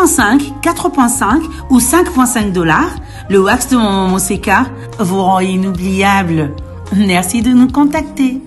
3.5, 4.5 ou 5.5 $, le wax de mon Moseka vous rend inoubliable. Merci de nous contacter.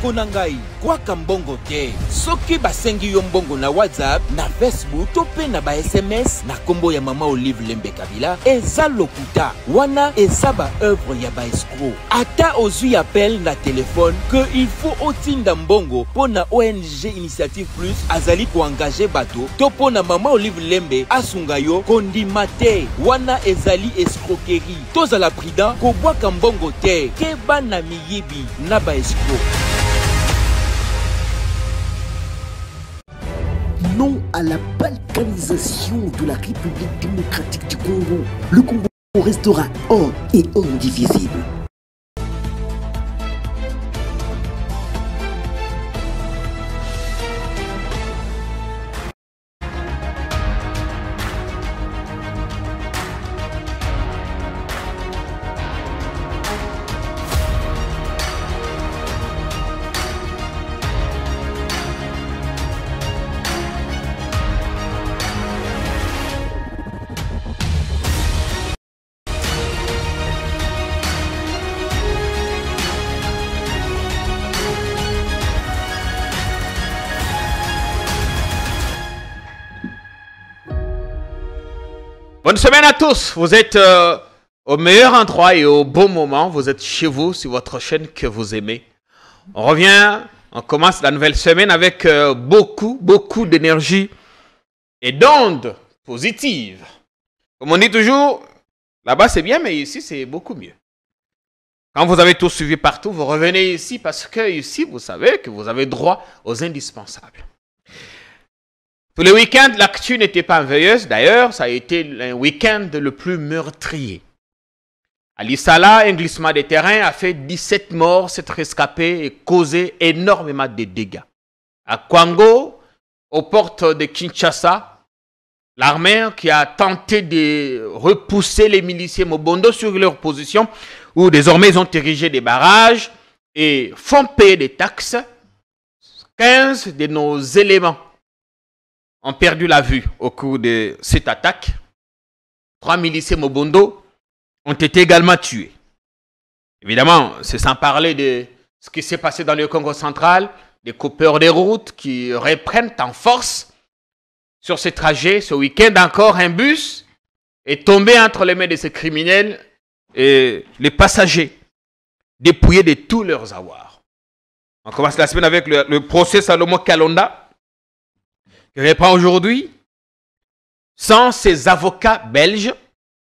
Konangai kwa kambongo te soki basengi yo mbongo na WhatsApp na Facebook to pe na ba SMS na kombo ya mama Olive Lembe Kabila eza lokuta wana eza ba œuvre ya ba escroc ata ozui appel na téléphone que il faut otinda mbongo pona ONG Initiative Plus azali ko engager bato to pona mama Olive Lembe asunga yo kondima te wana ezali escroquerie tozala prudent ko bwaka mbongo te ke bana miyibi na ba escroc. Non à la balkanisation de la République démocratique du Congo. Le Congo restera un et indivisible. Bonne semaine à tous, vous êtes au meilleur endroit et au bon moment, vous êtes chez vous sur votre chaîne que vous aimez. On revient, on commence la nouvelle semaine avec beaucoup d'énergie et d'ondes positives. Comme on dit toujours, là-bas c'est bien mais ici c'est beaucoup mieux. Quand vous avez tout suivi partout, vous revenez ici parce que ici vous savez que vous avez droit aux indispensables. Tous les week-ends, l'actu n'était pas veilleuse. D'ailleurs, ça a été un week-end le plus meurtrier. À Lissala, un glissement de terrain a fait 17 morts, 7 rescapés et causé énormément de dégâts. À Kwango, aux portes de Kinshasa, l'armée qui a tenté de repousser les miliciens Mobondo sur leur position, où désormais ils ont érigé des barrages et font payer des taxes. 15 de nos éléments ont perdu la vue au cours de cette attaque. 3 miliciens Mobondo ont été également tués. Évidemment, c'est sans parler de ce qui s'est passé dans le Congo central, des coupeurs des routes qui reprennent en force sur ce trajet. Ce week-end encore, un bus est tombé entre les mains de ces criminels et les passagers dépouillés de tous leurs avoirs. On commence la semaine avec le procès Salomon Kalonda, qui reprend aujourd'hui, sans ses avocats belges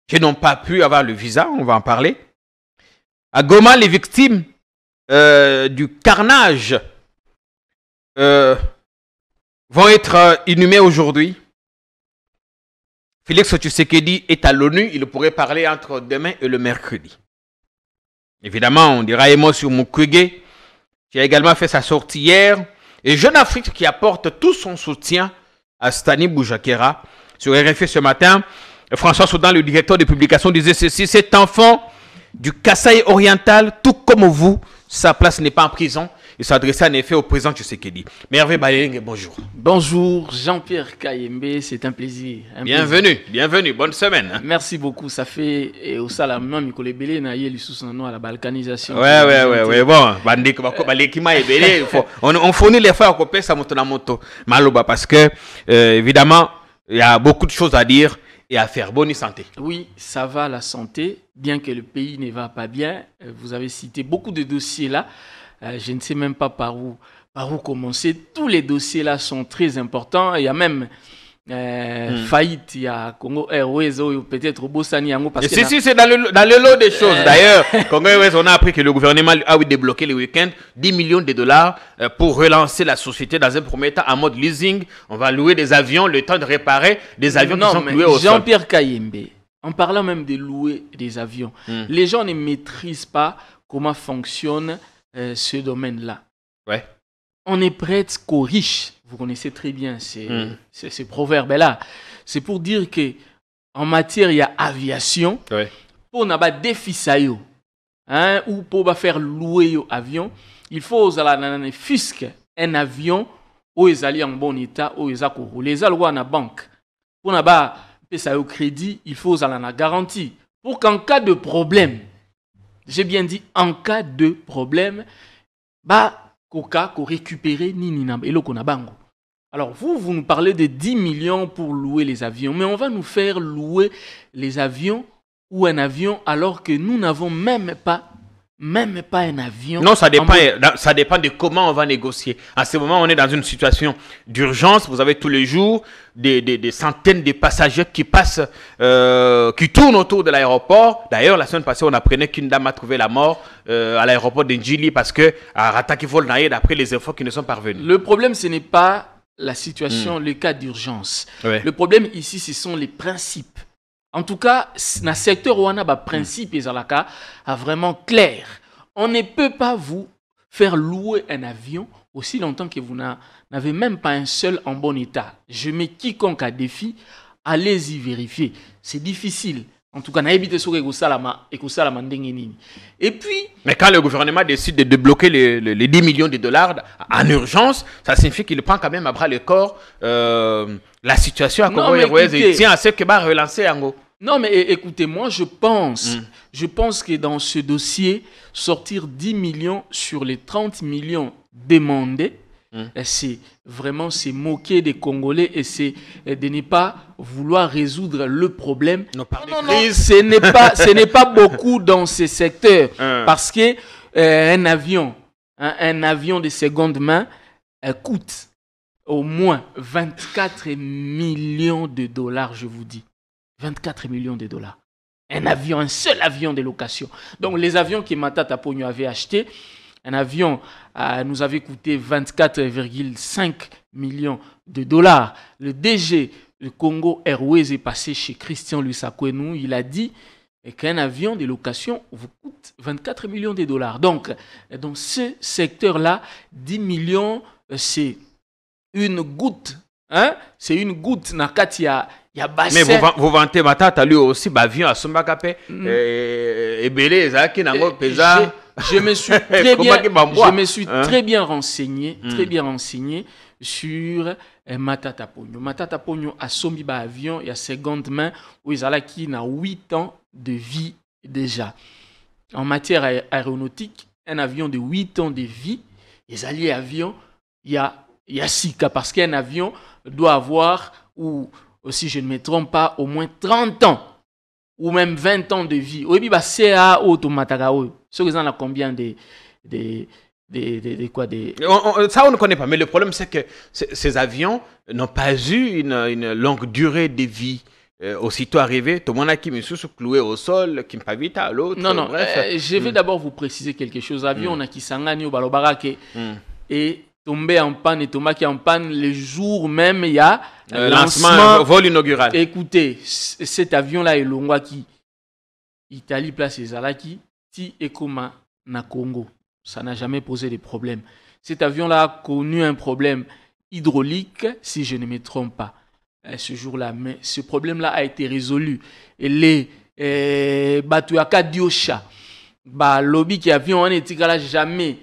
qui n'ont pas pu avoir le visa, on va en parler. À Goma, les victimes du carnage vont être inhumées aujourd'hui. Félix Tshisekedi est à l'ONU, il pourrait parler entre demain et le mercredi. Évidemment, on dira un mot sur Mukwege, qui a également fait sa sortie hier. Et Jeune Afrique qui apporte tout son soutien à Stani Boujakera. Sur RFI ce matin, François Soudan, le directeur de publication, disait ceci: cet enfant du Kasaï oriental, tout comme vous, sa place n'est pas en prison. Il s'adressait en effet au président Tshisekedi. Merveille Baléling, bonjour. Bonjour Jean-Pierre Kayembe, c'est un plaisir. Bienvenue, bonne semaine. Merci beaucoup, ça fait au Salamman Mikole Belé na yé l'issous à la balkanisation. Ouais, bon, on fournit les frères à copier ça moto Maloba parce que évidemment, il y a beaucoup de choses à dire et à faire. Bonne santé. Oui, ça va la santé, bien que le pays ne va pas bien. Vous avez cité beaucoup de dossiers là. Je ne sais même pas par où commencer. Tous les dossiers là sont très importants. Il y a même faillite, il y a Congo Airways ou peut-être Bossani Yango. Si, c'est dans le lot des choses. D'ailleurs, Congo Airways, on a appris que le gouvernement a débloqué le week-end 10 millions de dollars pour relancer la société dans un premier temps en mode leasing. On va louer des avions, le temps de réparer des avions qui sont loués au sol. Jean-Pierre Kayembe, en parlant même de louer des avions, les gens ne maîtrisent pas comment fonctionne ce domaine-là. Ouais. On est prête qu'aux riches. Vous connaissez très bien ces proverbes-là. C'est pour dire que en matière, il y a aviation. Ouais. Pour n'avoir des défi sayo. hein, ou pour faire louer un avion, il faut fisc un avion où ils allaient en bon état, où ils allaient rouler. Ils allaient à la banque. Pour n'avoir ça au crédit, il faut la garantie. Pour qu'en cas de problème, j'ai bien dit en cas de problème, koka ko récupérer ni et le konabango. Alors vous nous parlez de 10 millions pour louer les avions, mais on va nous faire louer les avions ou un avion alors que nous n'avons même pas un avion. Non, ça dépend de comment on va négocier. À ce moment, on est dans une situation d'urgence. Vous avez tous les jours des centaines de passagers qui passent, qui tournent autour de l'aéroport. D'ailleurs, la semaine passée, on apprenait qu'une dame a trouvé la mort à l'aéroport de Njili parce que à Ratakifol Naye, d'après les infos qui ne sont parvenus. Le problème, ce n'est pas la situation, le cas d'urgence. Ouais. Le problème ici, ce sont les principes. En tout cas, dans le secteur où on a des principes et vraiment clair. On ne peut pas vous faire louer un avion aussi longtemps que vous n'avez même pas un seul en bon état. Je mets quiconque à défi, allez-y vérifier. C'est difficile. En tout cas, et puis... Mais quand le gouvernement décide de débloquer les 10 millions de dollars en urgence, ça signifie qu'il prend quand même à bras le corps la situation à Congo Airways et tient à ce que va relancer Ango. Non, mais écoutez, moi, je pense que dans ce dossier, sortir 10 millions sur les 30 millions demandés, c'est vraiment se moquer des Congolais et c'est de ne pas vouloir résoudre le problème. Non, ce n'est pas beaucoup dans ces secteurs parce que un avion de seconde main coûte au moins 24 millions de dollars, je vous dis. 24 millions de dollars. Un seul avion de location. Donc les avions que Matata Pogno avait achetés, un avion nous avait coûté 24,5 millions de dollars. Le DG de Congo Airways est passé chez Christian Lusakwenou. Il a dit qu'un avion de location vous coûte 24 millions de dollars. Donc, dans ce secteur-là, 10 millions, c'est une goutte. Hein? C'est une goutte. Mais vous vantez Matata, lui aussi, avion à Sombakape, et Belé, Zaki, Nango, Pesa. Je me suis très bien renseigné, sur Matata Pogno. Matata Pogno a sombi avion et à seconde main où ils allaient qui n'a 8 ans de vie déjà. En matière aéronautique, un avion de 8 ans de vie, les alliés avions, il y a 6 cas parce qu'un avion doit avoir, ou si je ne me trompe pas, au moins 30 ans ou même 20 ans de vie. Oui, CA automatagaou. Ce que a combien Ça, on ne connaît pas. Mais le problème, c'est que ces avions n'ont pas eu une longue durée de vie. Aussitôt arrivé, tout le monde a qui me sous cloué au sol, qui me pas vite à l'autre. Non, je vais d'abord vous préciser quelque chose. L'avion, on a qui s'engage au balobarake et tombé en panne et Thomas qui est en panne le jour même, il y a lancement, vol inaugural. Écoutez, cet avion-là est Longwa qui Italie place les Alaki, Ti Ekoma na Congo. Ça n'a jamais posé de problème. Cet avion-là a connu un problème hydraulique, si je ne me trompe pas, ce jour-là. Mais ce problème-là a été résolu. Et les Batouaka Diosha, lobby qui avion, on n'était jamais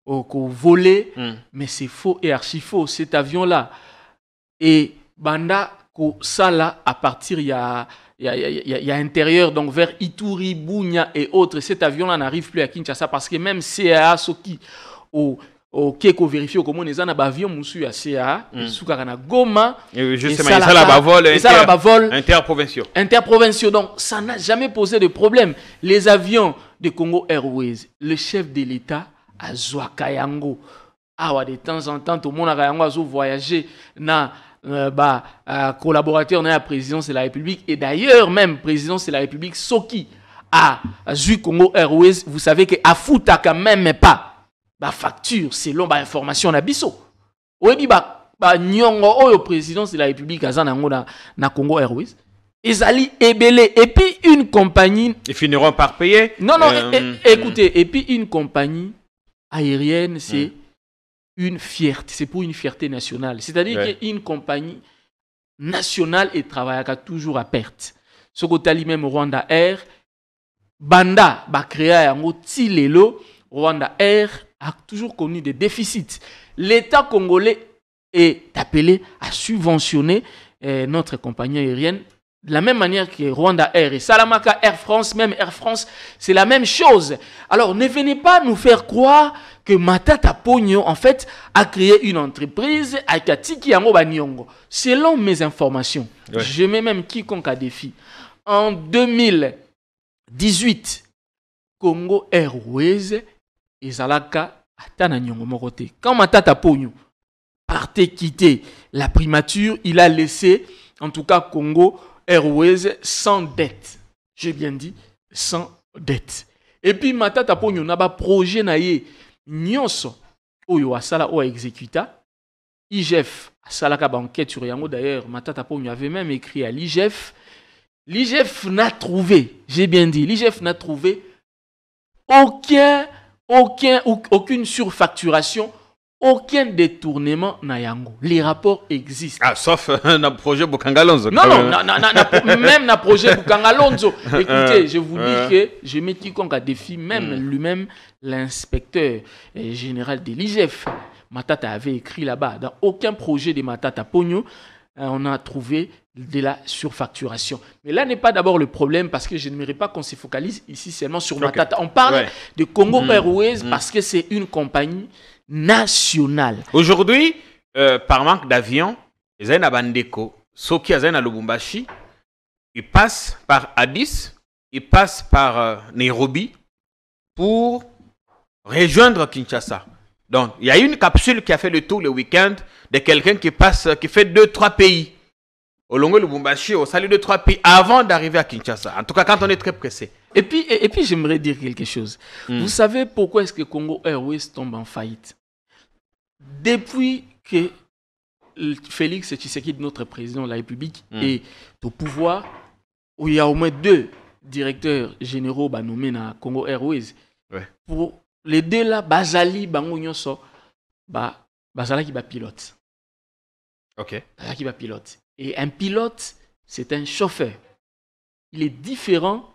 volé, mais c'est faux et archi faux. Cet avion-là, et Banda, ça là, à partir, il y a intérieur, donc vers Ituri, Bunia et autres. Cet avion-là n'arrive plus à Kinshasa parce que même CAA, Soki, au Keko vérifie comment les avions moussu à CAA, Soukarana Goma, et justement, il y a ça vol interprovinciaux. Donc, ça n'a jamais posé de problème. Les avions de Congo Airways, le chef de l'État, à Zouakayango, de temps en temps, tout le monde a voyagé dans collaborateur dans la présidence de la République et d'ailleurs même présidence de la République Soki a Zui Congo Airways. Vous savez que Afuta quand même pas facture selon information na biso. Oyebi nyongo oyo présidence de la République azanango na Congo Airways. Ezali ebele et puis une compagnie. Ils finiront par payer. Non, écoutez, et puis une compagnie aérienne, c'est une fierté, c'est pour une fierté nationale. C'est-à-dire qu'une compagnie nationale et travaille toujours à perte. Ce que même Rwanda Air, Banda, créé yango Tilelo, Rwanda Air a toujours connu des déficits. L'État congolais est appelé à subventionner notre compagnie aérienne de la même manière que Rwanda Air et Salamaka Air France, même Air France, c'est la même chose. Alors, ne venez pas nous faire croire que Matata Pogno, en fait, a créé une entreprise avec Atiki Yango Banyongo. Selon mes informations, je mets même quiconque à défi. En 2018, Congo Airways et Zalaka Atana Nyongo Morote. Quand Matata Pogno partait quitter la primature, il a laissé, en tout cas, Congo Airways sans dette. J'ai bien dit, sans dette. Et puis, Matata Pogno n'a pas projet naïe. Nyonso, Oyo Asala, Oyo exécuta. IGF, Asalaka banquette sur Yango. D'ailleurs, Matata Pogno avait même écrit à l'IGF. L'IGF n'a trouvé, j'ai bien dit, l'IGF n'a trouvé aucune surfacturation, aucun détournement na Yango. Les rapports existent. Ah, sauf un projet Bukangalonzo. Non, même un projet Bukangalonzo. Écoutez, je vous dis que je mets quiconque à défi, même lui-même, l'inspecteur général de l'IGF. Matata avait écrit là-bas, dans aucun projet de Matata Pogno, on a trouvé de la surfacturation. Mais là n'est pas d'abord le problème parce que je n'aimerais pas qu'on se focalise ici seulement sur Matata. On parle de Congo Airways parce que c'est une compagnie nationale. Aujourd'hui, par manque d'avion, les Aïna Bandeko, Soki Aïna Lubumbashi, ils passent par Addis, ils passent par Nairobi pour rejoindre Kinshasa. Donc, il y a une capsule qui a fait le tour le week-end de quelqu'un qui passe, qui fait 2-3 pays. Au Longo Lubumbashi, au salut 2-3 pays avant d'arriver à Kinshasa. En tout cas, quand on est très pressé. Et puis j'aimerais dire quelque chose. Vous savez pourquoi est-ce que Congo Airways tombe en faillite? Depuis que Félix Tshisekedi, notre président de la République, est au pouvoir, où il y a au moins 2 directeurs généraux nommés dans Congo Airways. Pour les 2 là, Bazali, Bango Nyonso, Bazala qui va pilote. Ok. Bazala qui va pilote. Et un pilote, c'est un chauffeur. Il est différent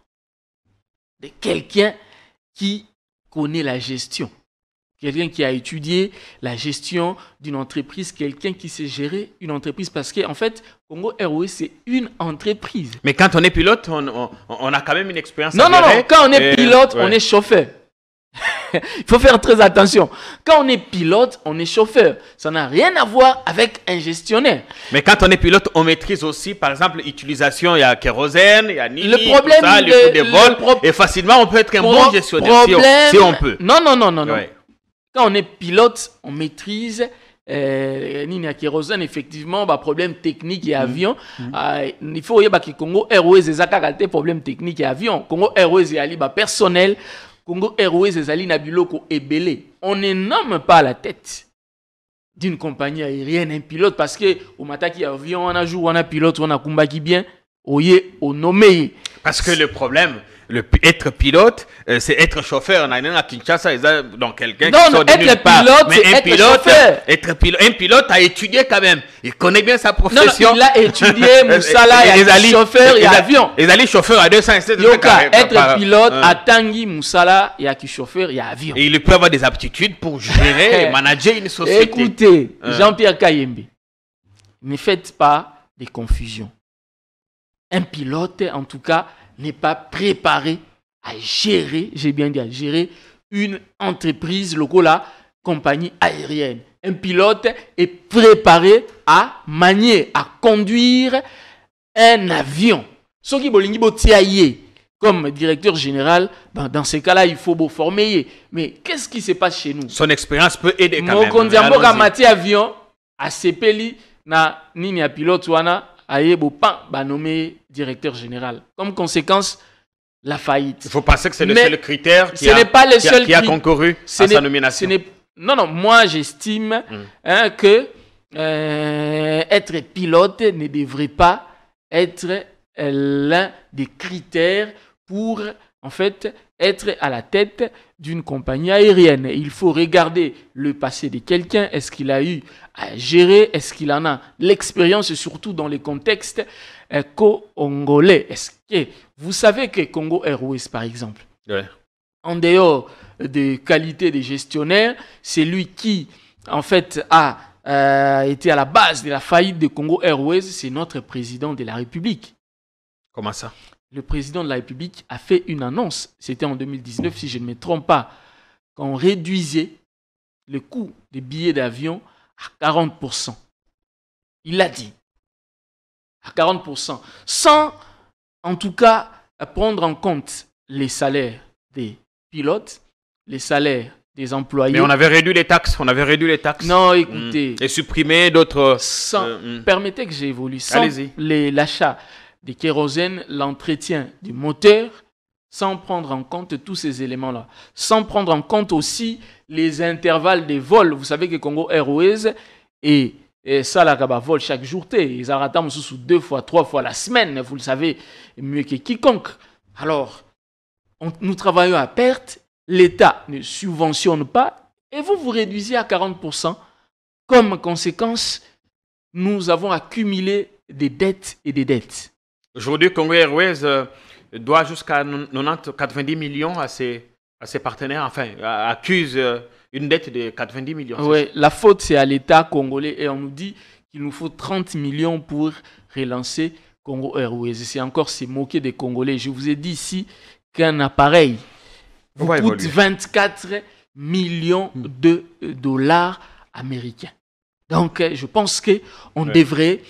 de quelqu'un qui connaît la gestion. Quelqu'un qui a étudié la gestion d'une entreprise, quelqu'un qui sait gérer une entreprise. Parce qu'en fait, Congo Airways, c'est une entreprise. Mais quand on est pilote, on a quand même une expérience. Non, quand on est pilote, on est chauffeur. Il faut faire très attention. Quand on est pilote, on est chauffeur. Ça n'a rien à voir avec un gestionnaire. Mais quand on est pilote, on maîtrise aussi, par exemple, l'utilisation, il y a kérosène, il y a Nini, le problème tout ça, les coûts des vols. Et facilement, on peut être un bon gestionnaire si on peut. Non. Quand on est pilote, on maîtrise Nini à kérosène, effectivement, problème technique et avion. Il faut dire que Congo Airways, des problèmes techniques et avion. Congo Airways et Ali, personnel. Congo Airways et Ali Nabiloko et Belé. On ne nomme pas la tête d'une compagnie aérienne un pilote parce que au mataki avion, on a joué, on a pilote, on a kumbaki bien, on nommé. Parce que le problème, être pilote, c'est être chauffeur. On a à Kinshasa, donc quelqu'un qui sort de nulle part. Mais un pilote a étudié quand même. Il connaît bien sa profession. Non, il a étudié Moussala, il y a chauffeur, il y a avion. Les alliés chauffeurs à 207. Être pilote à Tanguy, Moussala, il y a chauffeur, il y a avion. Et il peut avoir des aptitudes pour gérer et manager une société. Écoutez, Jean-Pierre Kayembe, ne faites pas des confusions. Un pilote, en tout cas, n'est pas préparé à gérer, j'ai bien dit à gérer, une entreprise locale, compagnie aérienne. Un pilote est préparé à manier, à conduire un avion. Ce qui est comme directeur général, dans ces cas-là, il faut former. Mais qu'est-ce qui se passe chez nous? Son expérience peut aider quand même. Mon avion, à Sepeli, na nini a pilote wana, nommé directeur général. Comme conséquence, la faillite. Il faut penser que c'est le seul critère qui a concouru à sa nomination. Non, moi j'estime que être pilote ne devrait pas être l'un des critères pour en fait être à la tête d'une compagnie aérienne. Il faut regarder le passé de quelqu'un. Est-ce qu'il a eu à gérer? Est-ce qu'il en a l'expérience, surtout dans les contextes congolais? Est-ce que vous savez que Congo Airways, par exemple, en dehors de qualité de gestionnaire, c'est lui qui, en fait, a été à la base de la faillite de Congo Airways, c'est notre président de la République. Comment ça? Le président de la République a fait une annonce, c'était en 2019, si je ne me trompe pas, qu'on réduisait le coût des billets d'avion à 40%. Il l'a dit. À 40%. Sans, en tout cas, prendre en compte les salaires des pilotes, les salaires des employés. Mais on avait réduit les taxes. Non, écoutez. Et supprimé d'autres. Permettez que j'évolue. Sans l'achat des kérosène, l'entretien du moteur, sans prendre en compte tous ces éléments-là. Sans prendre en compte aussi les intervalles des vols. Vous savez que Congo Airways et ça, là, vol chaque jour, ils arrêtent sous 2 fois, 3 fois la semaine. Vous le savez mieux que quiconque. Alors, nous travaillons à perte. L'État ne subventionne pas et vous réduisez à 40%. Comme conséquence, nous avons accumulé des dettes et des dettes. Aujourd'hui, Congo Airways doit jusqu'à 90 millions à ses partenaires, enfin, accuse une dette de 90 millions. Oui, la faute, c'est à l'État congolais et on nous dit qu'il nous faut 30 millions pour relancer Congo Airways. C'est encore se moquer des Congolais. Je vous ai dit ici qu'un appareil coûte 24 millions de dollars américains. Donc, je pense qu'on devrait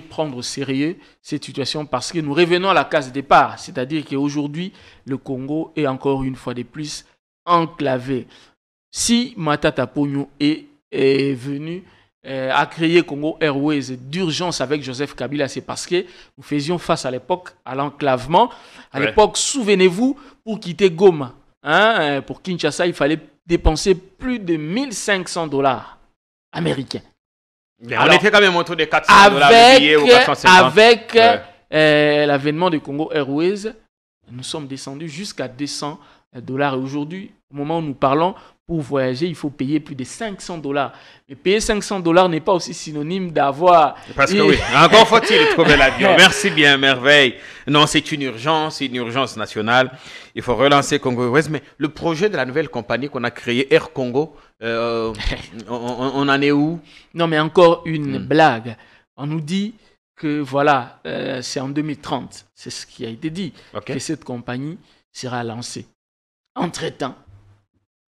prendre au sérieux cette situation parce que nous revenons à la case départ. C'est-à-dire qu'aujourd'hui, le Congo est encore une fois de plus enclavé. Si Matata Ponyo est venu à créer Congo Airways d'urgence avec Joseph Kabila, c'est parce que nous faisions face à l'époque à l'enclavement. À l'époque, souvenez-vous, pour quitter Goma, pour Kinshasa, il fallait dépenser plus de 1500 dollars américains. Alors, on était quand même autour de 400 dollars le billet ou 450. Avec l'avènement de Congo Airways, nous sommes descendus jusqu'à 200 dollars. Et aujourd'hui, au moment où nous parlons, pour voyager, il faut payer plus de 500 dollars. Mais payer 500 dollars n'est pas aussi synonyme d'avoir... Parce que oui, encore faut-il trouver l'avion. Merci bien, merveille. Non, c'est une urgence nationale. Il faut relancer Congo Airways. Mais le projet de la nouvelle compagnie qu'on a créée, Air Congo, on en est où? Non, mais encore une blague. On nous dit que voilà, c'est en 2030, c'est ce qui a été dit, que cette compagnie sera lancée. Entre-temps,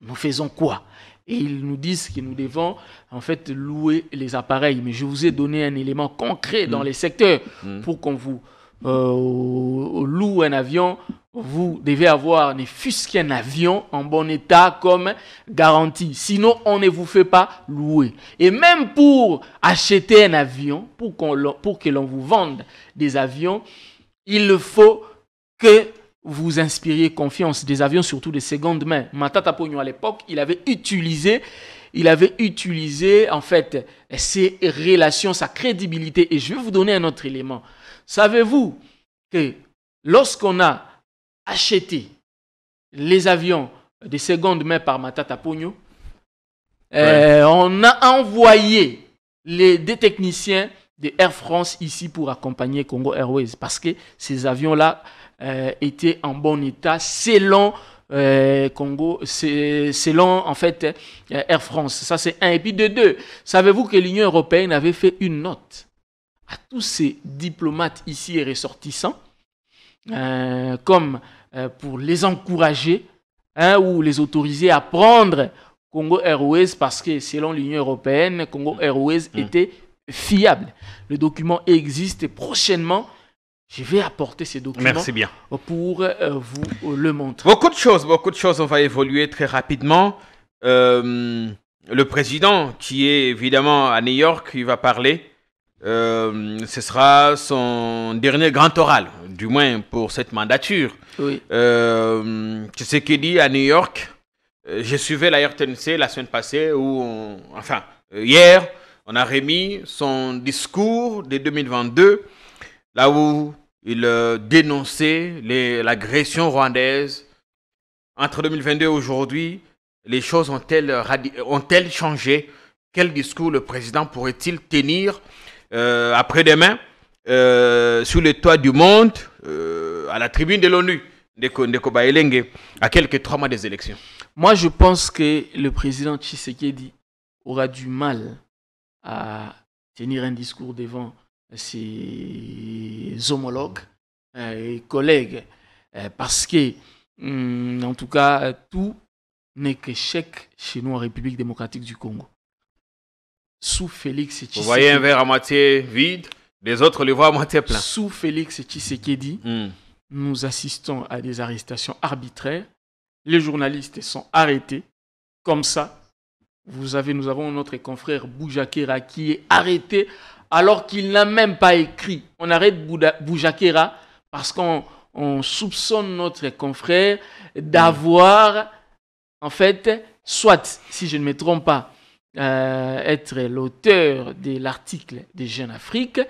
nous faisons quoi? Et ils nous disent que nous devons en fait louer les appareils. Mais je vous ai donné un élément concret dans les secteurs pour qu'on vous loue un avion. Vous devez avoir ne fût-ce qu'un avion en bon état comme garantie. Sinon, on ne vous fait pas louer. Et même pour acheter un avion, pour que l'on vous vende des avions, il faut que vous inspiriez confiance. Des avions surtout de seconde main. Matata Ponyo à l'époque, il avait utilisé en fait ses relations, sa crédibilité. Et je vais vous donner un autre élément. Savez-vous que lorsqu'on a acheté les avions de seconde main par Matata Ponyo, on a envoyé des techniciens de Air France ici pour accompagner Congo Airways parce que ces avions-là étaient en bon état selon selon en fait Air France. Ça c'est un. Et puis de deux, savez-vous que l'Union européenne avait fait une note à tous ces diplomates ici et ressortissants comme pour les encourager ou les autoriser à prendre Congo Airways parce que selon l'Union européenne, Congo Airways était fiable. Le document existe et prochainement, je vais apporter ces documents. Merci bien. Pour vous le montrer. Beaucoup de choses, on va évoluer très rapidement. Le président qui est évidemment à New York, il va parler. Ce sera son dernier grand oral, du moins pour cette mandature. Oui. Tshisekedi à New York, je suivais la RTNC la semaine passée, hier, on a remis son discours de 2022, là où il dénonçait l'agression rwandaise entre 2022 et aujourd'hui, les choses ont-elles changé? Quel discours le président pourrait-il tenir après-demain sur le toit du monde, à la tribune de l'ONU, à quelques 3 mois des élections? Moi, je pense que le président Tshisekedi aura du mal à tenir un discours devant ses homologues et collègues, parce que, en tout cas, tout n'est qu'échec chez nous en République démocratique du Congo. Sous Félix Tshisekedi. Vous voyez un verre à moitié vide, les autres le voient à moitié plein. Sous Félix Tshisekedi, nous assistons à des arrestations arbitraires. Les journalistes sont arrêtés comme ça. Nous avons notre confrère Boujakera qui est arrêté alors qu'il n'a même pas écrit. On arrête Boujakera parce qu'on soupçonne notre confrère d'avoir, en fait, soit, si je ne me trompe pas, être l'auteur de l'article des Jeunes Afrique,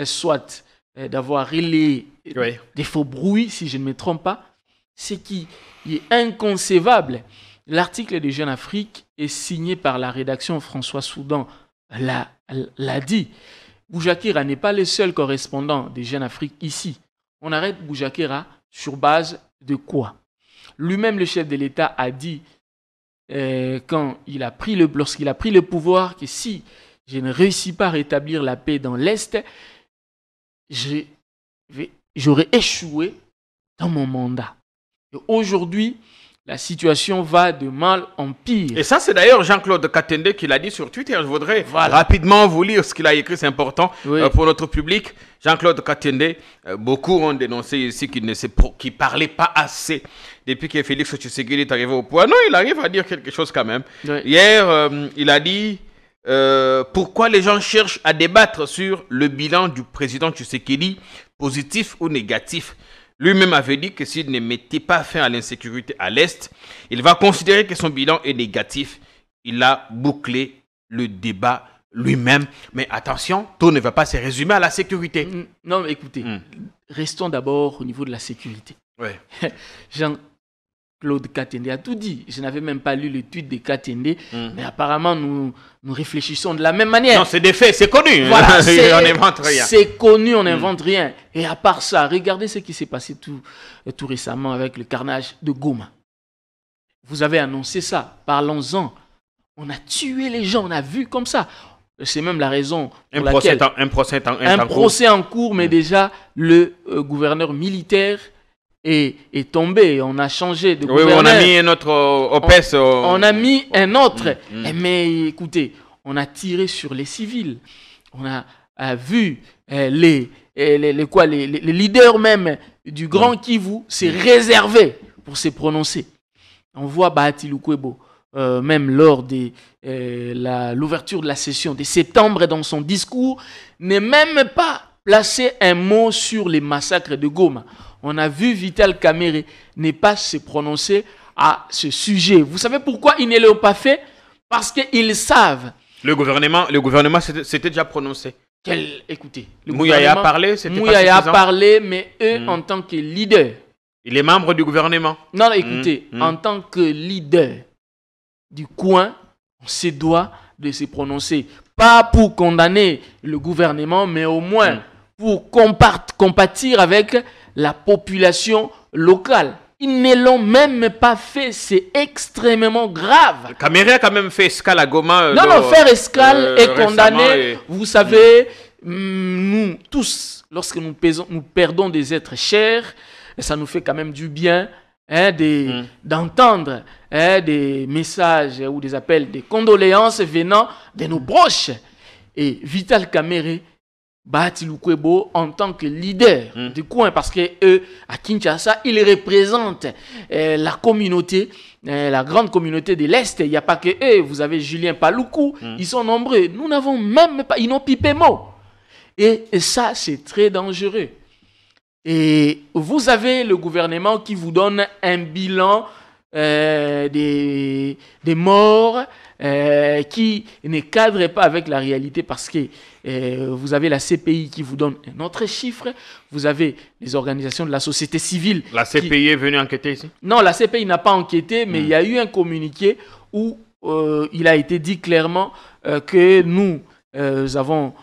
soit d'avoir relayé des faux bruits, si je ne me trompe pas, ce qui est inconcevable. L'article des Jeunes Afrique est signé par la rédaction. François Soudan l'a dit. Boujakera n'est pas le seul correspondant des Jeunes Afrique ici. On arrête Boujakera sur base de quoi? Lui-même, le chef de l'État, a dit lorsqu'il a pris le pouvoir, que si je ne réussis pas à rétablir la paix dans l'Est, j'aurais échoué dans mon mandat. Et aujourd'hui, la situation va de mal en pire. Et ça, c'est d'ailleurs Jean-Claude Katende qui l'a dit sur Twitter. Je voudrais rapidement vous lire ce qu'il a écrit, c'est important pour notre public. Jean-Claude Katende, beaucoup ont dénoncé ici qu'il ne parlait pas assez depuis que Félix Tshisekedi est arrivé au pouvoir. Non, il arrive à dire quelque chose quand même. Oui. Hier, il a dit pourquoi les gens cherchent à débattre sur le bilan du président Tshisekedi, positif ou négatif. Lui-même avait dit que s'il ne mettait pas fin à l'insécurité à l'Est, il va considérer que son bilan est négatif. Il a bouclé le débat lui-même. Mais attention, tout ne va pas se résumer à la sécurité. Non, mais écoutez, restons d'abord au niveau de la sécurité. Ouais. Jean-Claude Katende a tout dit. Je n'avais même pas lu le tweet de Katende, mais apparemment, nous réfléchissons de la même manière. Non, c'est des faits, c'est connu. Voilà, on n'invente rien. C'est connu, on n'invente rien. Et à part ça, regardez ce qui s'est passé tout récemment avec le carnage de Goma. Vous avez annoncé ça, parlons-en. On a tué les gens, on a vu comme ça. C'est même la raison pour laquelle... Un procès en cours, mais déjà, le gouverneur militaire est tombé. On a changé de gouverneur. Oui, on a mis un autre OPES. On a mis un autre. Mais écoutez, on a tiré sur les civils. On a vu les leaders même du Grand Kivu se réserver pour se prononcer. On voit Bahati Lukwebo, même lors de l'ouverture de la session de septembre, dans son discours, n'est même pas placé un mot sur les massacres de Goma. On a vu Vital Kamerhe ne pas se prononcer à ce sujet. Vous savez pourquoi ils ne l'ont pas fait? Parce qu'ils savent. Le gouvernement s'était déjà prononcé. Écoutez, Mouyaya a parlé, c'était pas suffisant. Mouyaya a parlé, mais eux, en tant que leader. Il est membre du gouvernement. Non, écoutez, en tant que leader du coin, on se doit de se prononcer. Pas pour condamner le gouvernement, mais au moins pour compatir avec la population locale. Ils ne l'ont même pas fait, c'est extrêmement grave. Kamerhe a quand même fait escale à Goma. Non, faire escale et condamner. Vous savez, nous tous, lorsque nous perdons des êtres chers, ça nous fait quand même du bien d'entendre des messages ou des appels de condoléances venant de nos proches. Et Vital Kamerhe, Bahati Lukwebo, en tant que leader du coin, parce que eux, à Kinshasa, ils représentent la communauté, la grande communauté de l'Est. Il n'y a pas que eux. Vous avez Julien Paluku, ils sont nombreux. Nous n'avons même pas, ils n'ont pipé mot. Et ça, c'est très dangereux. Et vous avez le gouvernement qui vous donne un bilan des morts qui ne cadrent pas avec la réalité parce que vous avez la CPI qui vous donne un autre chiffre, vous avez les organisations de la société civile. La CPI est venue enquêter ici? Non, la CPI n'a pas enquêté, mais il y a eu un communiqué où il a été dit clairement que nous avons...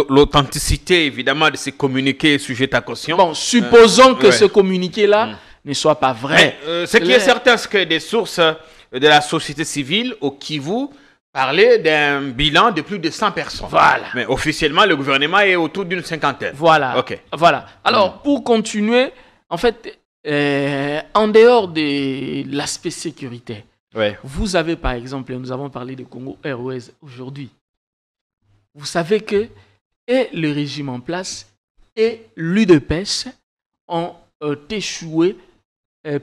L'authenticité, évidemment, de ces communiqués est sujette à caution. Bon, supposons que ce communiqué-là ne soit pas vrai. Ce qui est certain, c'est que des sources de la société civile au Kivu parlaient d'un bilan de plus de 100 personnes. Voilà. Mais officiellement, le gouvernement est autour d'une cinquantaine. Voilà. Ok. Voilà. Alors, pour continuer, en fait, en dehors de l'aspect sécuritaire, vous avez par exemple, nous avons parlé de Congo Airways aujourd'hui. Vous savez que et le régime en place et l'UDPS ont échoué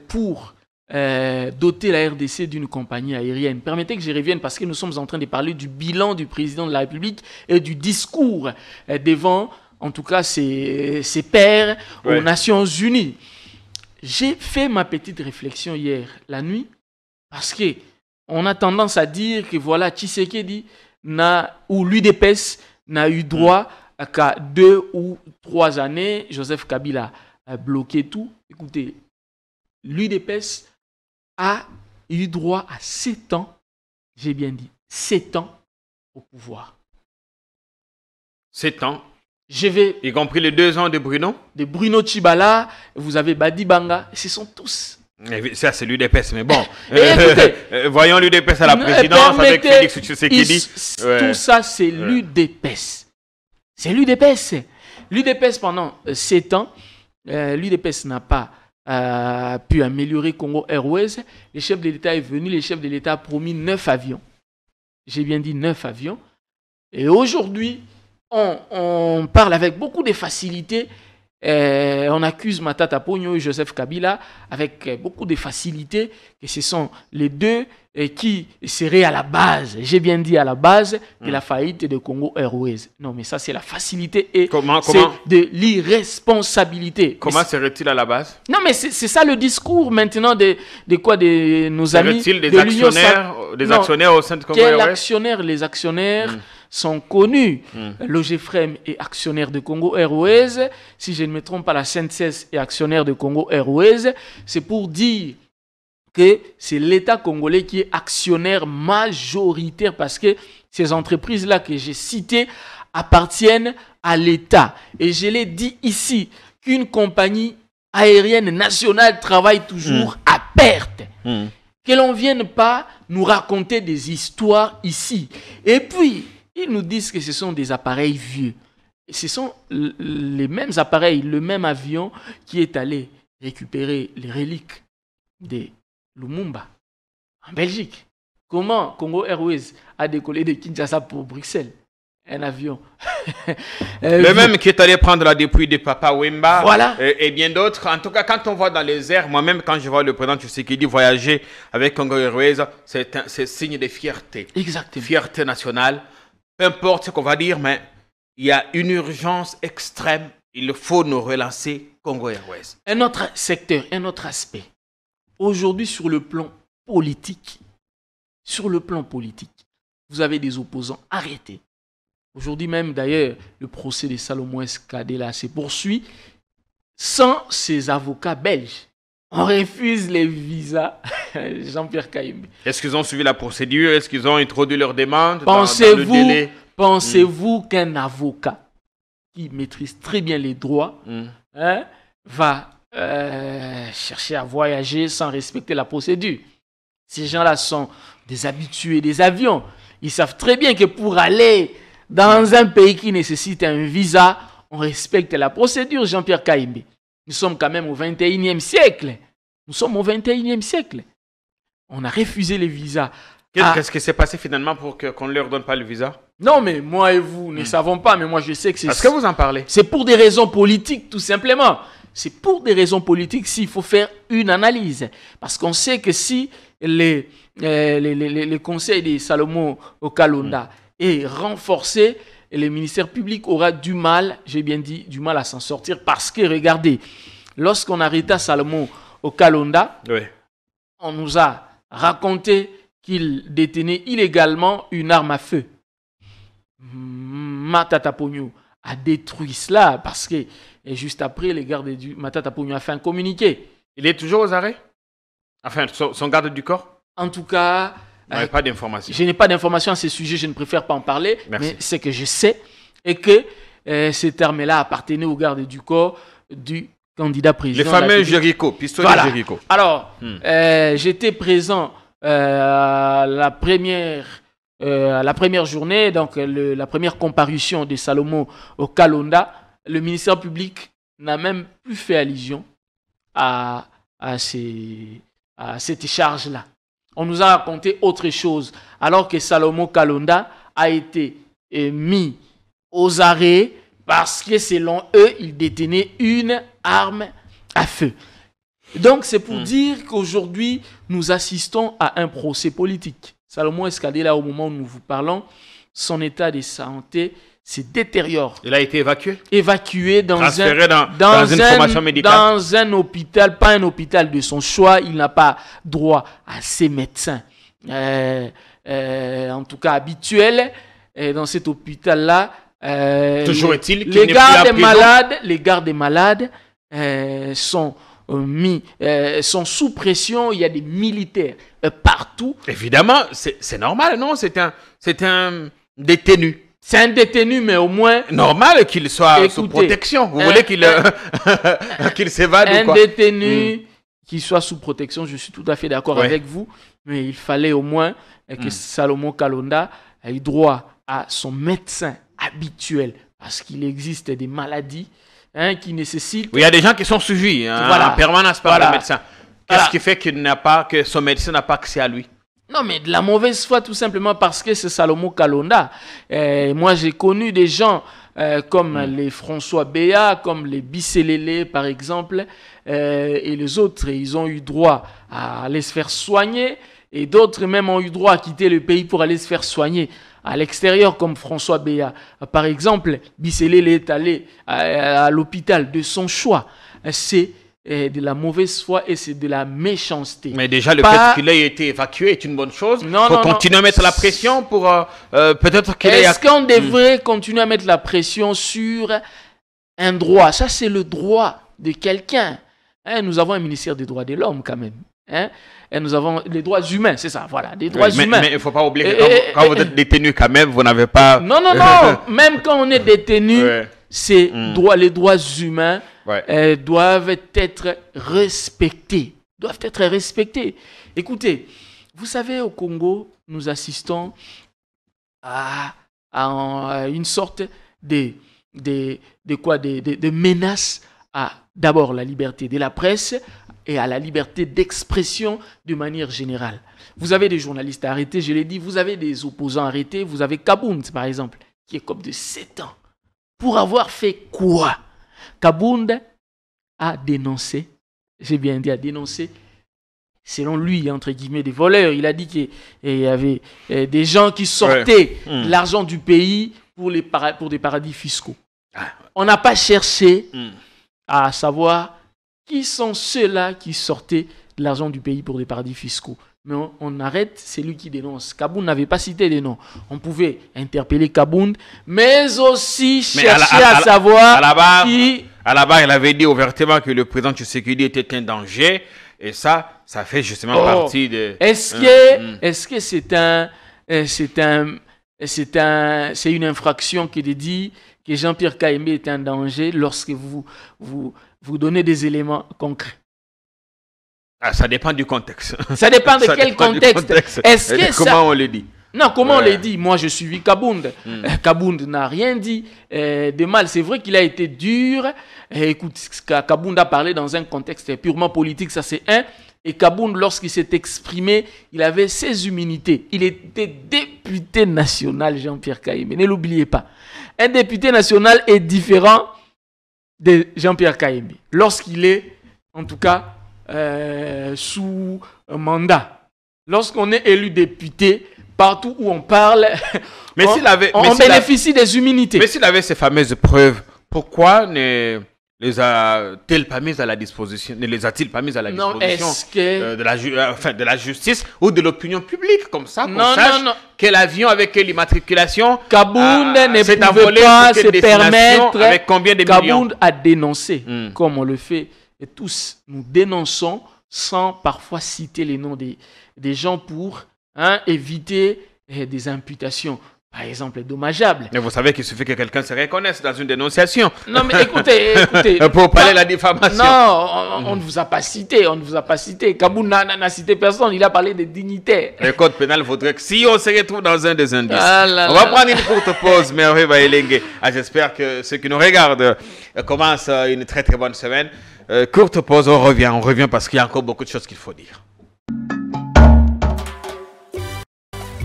pour doter la RDC d'une compagnie aérienne. Permettez que je revienne parce que nous sommes en train de parler du bilan du président de la République et du discours devant, en tout cas, ses pairs aux Nations Unies. J'ai fait ma petite réflexion hier, la nuit, parce qu'on a tendance à dire que voilà, Tshisekedi ou l'UDPS n'a eu droit qu'à 2 ou 3 années. Joseph Kabila a bloqué tout. Écoutez, l'UDPS a eu droit à 7 ans, j'ai bien dit, 7 ans au pouvoir. 7 ans. Y compris les 2 ans de Bruno? De Bruno Tshibala, vous avez Badi Banga, ce sont tous. Ça, c'est l'UDPS, mais bon. Voyons l'UDPS à la présidence avec Félix Tshisekedi. Tout ça, c'est l'UDPS. C'est l'UDPS. L'UDPS, pendant 7 ans, l'UDPS n'a pas pu améliorer Congo Airways. Le chef de l'État est venu, le chef de l'État a promis 9 avions. J'ai bien dit 9 avions. Et aujourd'hui, on parle avec beaucoup de facilité. On accuse Matata Ponyo et Joseph Kabila avec beaucoup de facilité que ce sont les deux qui seraient à la base, j'ai bien dit à la base, de la faillite de Congo Airways. Non, mais ça c'est la facilité et c'est de l'irresponsabilité. Comment serait-il à la base? Non, mais c'est ça le discours maintenant de nos amis de l'Union. Des actionnaires au sein de Congo Airways? Les actionnaires sont connus. L'OGFREM est actionnaire de Congo Airways. Si je ne me trompe pas, la SNCS est actionnaire de Congo Airways. C'est pour dire que c'est l'État congolais qui est actionnaire majoritaire parce que ces entreprises-là que j'ai citées appartiennent à l'État. Et je l'ai dit ici, qu'une compagnie aérienne nationale travaille toujours à perte. Que l'on ne vienne pas nous raconter des histoires ici. Et puis, ils nous disent que ce sont des appareils vieux. Et ce sont les mêmes appareils, le même avion qui est allé récupérer les reliques de Lumumba en Belgique. Comment Congo Airways a décollé de Kinshasa pour Bruxelles? Un avion. Le même qui est allé prendre la dépouille de Papa Wemba et bien d'autres. En tout cas, quand on voit dans les airs, moi-même, quand je vois le président Tshisekedi voyager avec Congo Airways, c'est signe de fierté. Exactement. Fierté nationale. Peu importe ce qu'on va dire, mais il y a une urgence extrême. Il faut nous relancer Congo Airways. Un autre secteur, un autre aspect. Aujourd'hui, sur le plan politique, vous avez des opposants arrêtés. Aujourd'hui même, d'ailleurs, le procès de Salomon Escadela se poursuit sans ses avocats belges. On refuse les visas. Jean-Pierre Kaïmbe. Est-ce qu'ils ont suivi la procédure? Est-ce qu'ils ont introduit leur demande Pensez-vous qu'un avocat qui maîtrise très bien les droits va chercher à voyager sans respecter la procédure? Ces gens-là sont des habitués des avions. Ils savent très bien que pour aller dans un pays qui nécessite un visa, on respecte la procédure, Jean-Pierre Kaïmbe. Nous sommes quand même au 21e siècle. On a refusé les visas. Qu'est-ce qui s'est passé finalement pour qu'on ne leur donne pas le visa? Non, mais moi et vous ne savons pas, mais moi je sais que c'est... Est-ce que vous en parlez? C'est pour des raisons politiques, tout simplement. C'est pour des raisons politiques s'il faut faire une analyse. Parce qu'on sait que si les conseils de Salomon Okalonda est renforcé, le ministère public aura du mal, j'ai bien dit, du mal à s'en sortir. Parce que, regardez, lorsqu'on arrêta Salomon au Kalonda. Oui. On nous a raconté qu'il détenait illégalement une arme à feu. Matata Pogno a détruit cela parce que et juste après, les gardes du Matata Pogno a fait un communiqué. Il est toujours aux arrêts? Enfin, son garde du corps? En tout cas, pas d'informations. Je n'ai pas d'informations à ce sujet, je ne préfère pas en parler. Merci. Mais c'est que je sais et que cette arme-là appartenait aux gardes du corps du candidat président. Le fameux Jéricho, pistolet voilà. Jéricho. Alors, j'étais présent à la première journée, donc la première comparution de Salomon au Kalonda. Le ministère public n'a même plus fait allusion à cette charge-là. On nous a raconté autre chose, alors que Salomon Kalonda a été mis aux arrêts parce que selon eux, il détenait une arme à feu. Donc c'est pour dire qu'aujourd'hui, nous assistons à un procès politique. Salomon Escadé, là au moment où nous vous parlons, son état de santé se détériore. Il a été évacué? Évacué dans une formation médicale. Dans un hôpital, pas un hôpital de son choix. Il n'a pas droit à ses médecins, en tout cas habituels. Et dans cet hôpital-là, toujours est-il les gardes des malades sont sous pression. Il y a des militaires partout. Évidemment, c'est normal, non? C'est un détenu. C'est un détenu, mais au moins... Normal qu'il soit sous protection. Vous voulez qu'il s'évade ou quoi? Un détenu qui soit sous protection, je suis tout à fait d'accord avec vous. Mais il fallait au moins que Salomon Kalonda ait droit à son médecin habituel. Parce qu'il existe des maladies qui nécessitent... Oui, il y a des gens qui sont suivis en permanence par le médecin. Qu'est-ce qui fait que son médecin n'a pas accès à lui? Non, mais de la mauvaise foi, tout simplement parce que c'est Salomon Kalonda. Moi, j'ai connu des gens comme les François Béat, comme les Bisselele, par exemple, et les autres, ils ont eu droit à aller se faire soigner, et d'autres même ont eu droit à quitter le pays pour aller se faire soigner à l'extérieur, comme François Béat. Par exemple, Bisselele est allé à l'hôpital de son choix. C'est de la mauvaise foi et c'est de la méchanceté. Mais déjà, le fait qu'il ait été évacué est une bonne chose. Pour continuer à mettre la pression pour peut-être qu'il ait... Est-ce qu'on devrait continuer à mettre la pression sur un droit? Ça, c'est le droit de quelqu'un. Nous avons un ministère des droits de l'homme quand même. Et nous avons les droits humains, c'est ça, voilà, des droits humains. Mais il ne faut pas oublier que quand vous êtes détenu quand même, vous n'avez pas... Non, même quand on est détenu, les droits humains doivent être respectés. Écoutez, vous savez, au Congo, nous assistons à une sorte de menace à d'abord la liberté de la presse et à la liberté d'expression de manière générale. Vous avez des journalistes arrêtés, je l'ai dit, vous avez des opposants arrêtés, vous avez Kabound, par exemple, qui est comme de 7 ans. Pour avoir fait quoi? Kabound a dénoncé, j'ai bien dit, a dénoncé, selon lui, entre guillemets, des voleurs. Il a dit qu'il y avait des gens qui sortaient l'argent du pays pour des paradis fiscaux. On n'a pas cherché à savoir qui sont ceux-là qui sortaient de l'argent du pays pour des paradis fiscaux. Mais on arrête, c'est lui qui dénonce. Kabound n'avait pas cité des noms. On pouvait interpeller Kabound, mais aussi chercher à savoir qui... À la barre, il avait dit ouvertement que le président Tshisekedi était un danger. Et ça fait justement partie de... Est-ce que c'est une infraction qui dit que Jean-Pierre Kayembe est un danger lorsque vous donnez des éléments concrets? Ça dépend du contexte. Ça dépend de quel contexte. Est-ce que comment on le dit? Non, comment on l'a dit? Moi, je suis Kabound. Kabound n'a rien dit de mal. C'est vrai qu'il a été dur. Écoute, Kabound a parlé dans un contexte purement politique, ça c'est un. Et Kabound, lorsqu'il s'est exprimé, il avait ses immunités. Il était député national, Jean-Pierre Kayembe. Ne l'oubliez pas. Un député national est différent de Jean-Pierre Kayembe. Lorsqu'il est, en tout cas, sous mandat. Lorsqu'on est élu député, partout où on parle, on bénéficie des immunités. Mais s'il avait ces fameuses preuves, pourquoi ne les a-t-il pas mis à la disposition, ne les a-t-il pas mis à la disposition de la justice ou de l'opinion publique, comme ça, qu'on sache quel avion avec quelle immatriculation Kabound ne pouvait pas se permettre, avec combien de millions. Kabound a dénoncé, comme on le fait, et tous nous dénonçons sans parfois citer les noms des gens pour éviter des imputations. Par exemple, dommageable. Mais vous savez qu'il suffit que quelqu'un se reconnaisse dans une dénonciation. Non, mais écoutez. Pour parler de la diffamation. Non, on ne vous a pas cité, Kabound n'a cité personne, il a parlé de dignitaires. Le code pénal voudrait que si on se retrouve dans un des indices. On va prendre une courte pause, mais j'espère que ceux qui nous regardent commencent une très très bonne semaine. Courte pause, on revient parce qu'il y a encore beaucoup de choses qu'il faut dire.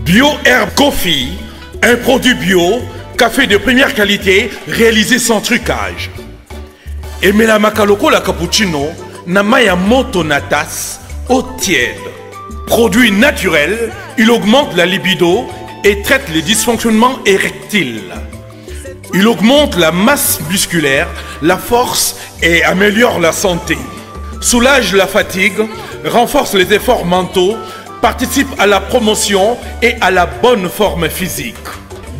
Bio Herb Coffee, un produit bio, café de première qualité, réalisé sans trucage. Emela makaloko la cappuccino, namaya moto natas, eau tiède. Produit naturel, il augmente la libido et traite les dysfonctionnements érectiles. Il augmente la masse musculaire, la force et améliore la santé. Soulage la fatigue, renforce les efforts mentaux, participe à la promotion et à la bonne forme physique.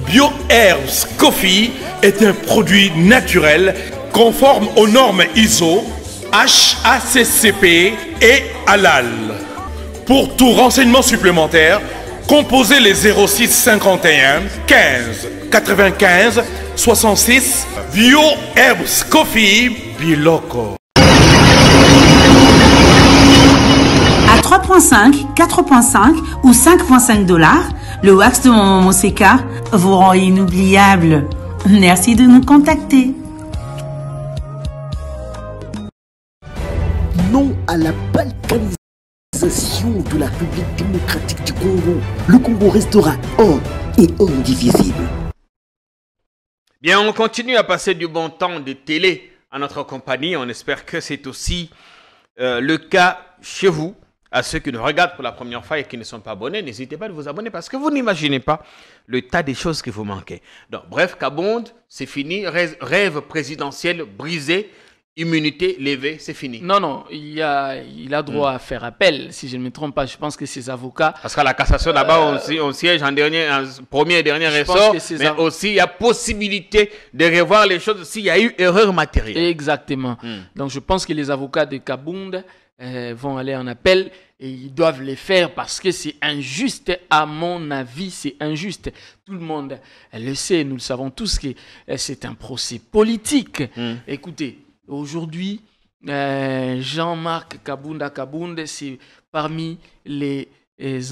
Bio Herbs Coffee est un produit naturel conforme aux normes ISO, HACCP et Halal. Pour tout renseignement supplémentaire, composez les 06 51 15 95 66 Bio Herbs Coffee Biloco. À 3,5, 4,5 ou 5,5 $, le wax de Monseka vous rend inoubliable. Merci de nous contacter. Non à la balkanisation de la République démocratique du Congo. Le Congo restera un et indivisible. Bien, on continue à passer du bon temps de télé à notre compagnie. On espère que c'est aussi le cas chez vous. À ceux qui nous regardent pour la première fois et qui ne sont pas abonnés, n'hésitez pas à vous abonner parce que vous n'imaginez pas le tas de choses que vous manquez. Donc, bref, Kabound, c'est fini. Rêve présidentiel brisé, immunité levée, c'est fini. Non, il a droit à faire appel. Si je ne me trompe pas, je pense que ses avocats... Parce qu'à la cassation, là-bas, on siège en premier et dernier ressort, mais aussi il y a possibilité de revoir les choses s'il y a eu erreur matérielle. Exactement. Donc, je pense que les avocats de Kabound vont aller en appel et ils doivent les faire parce que c'est injuste, à mon avis, c'est injuste. Tout le monde le sait, nous le savons tous que c'est un procès politique. Écoutez, aujourd'hui, Jean-Marc Kabound, c'est parmi les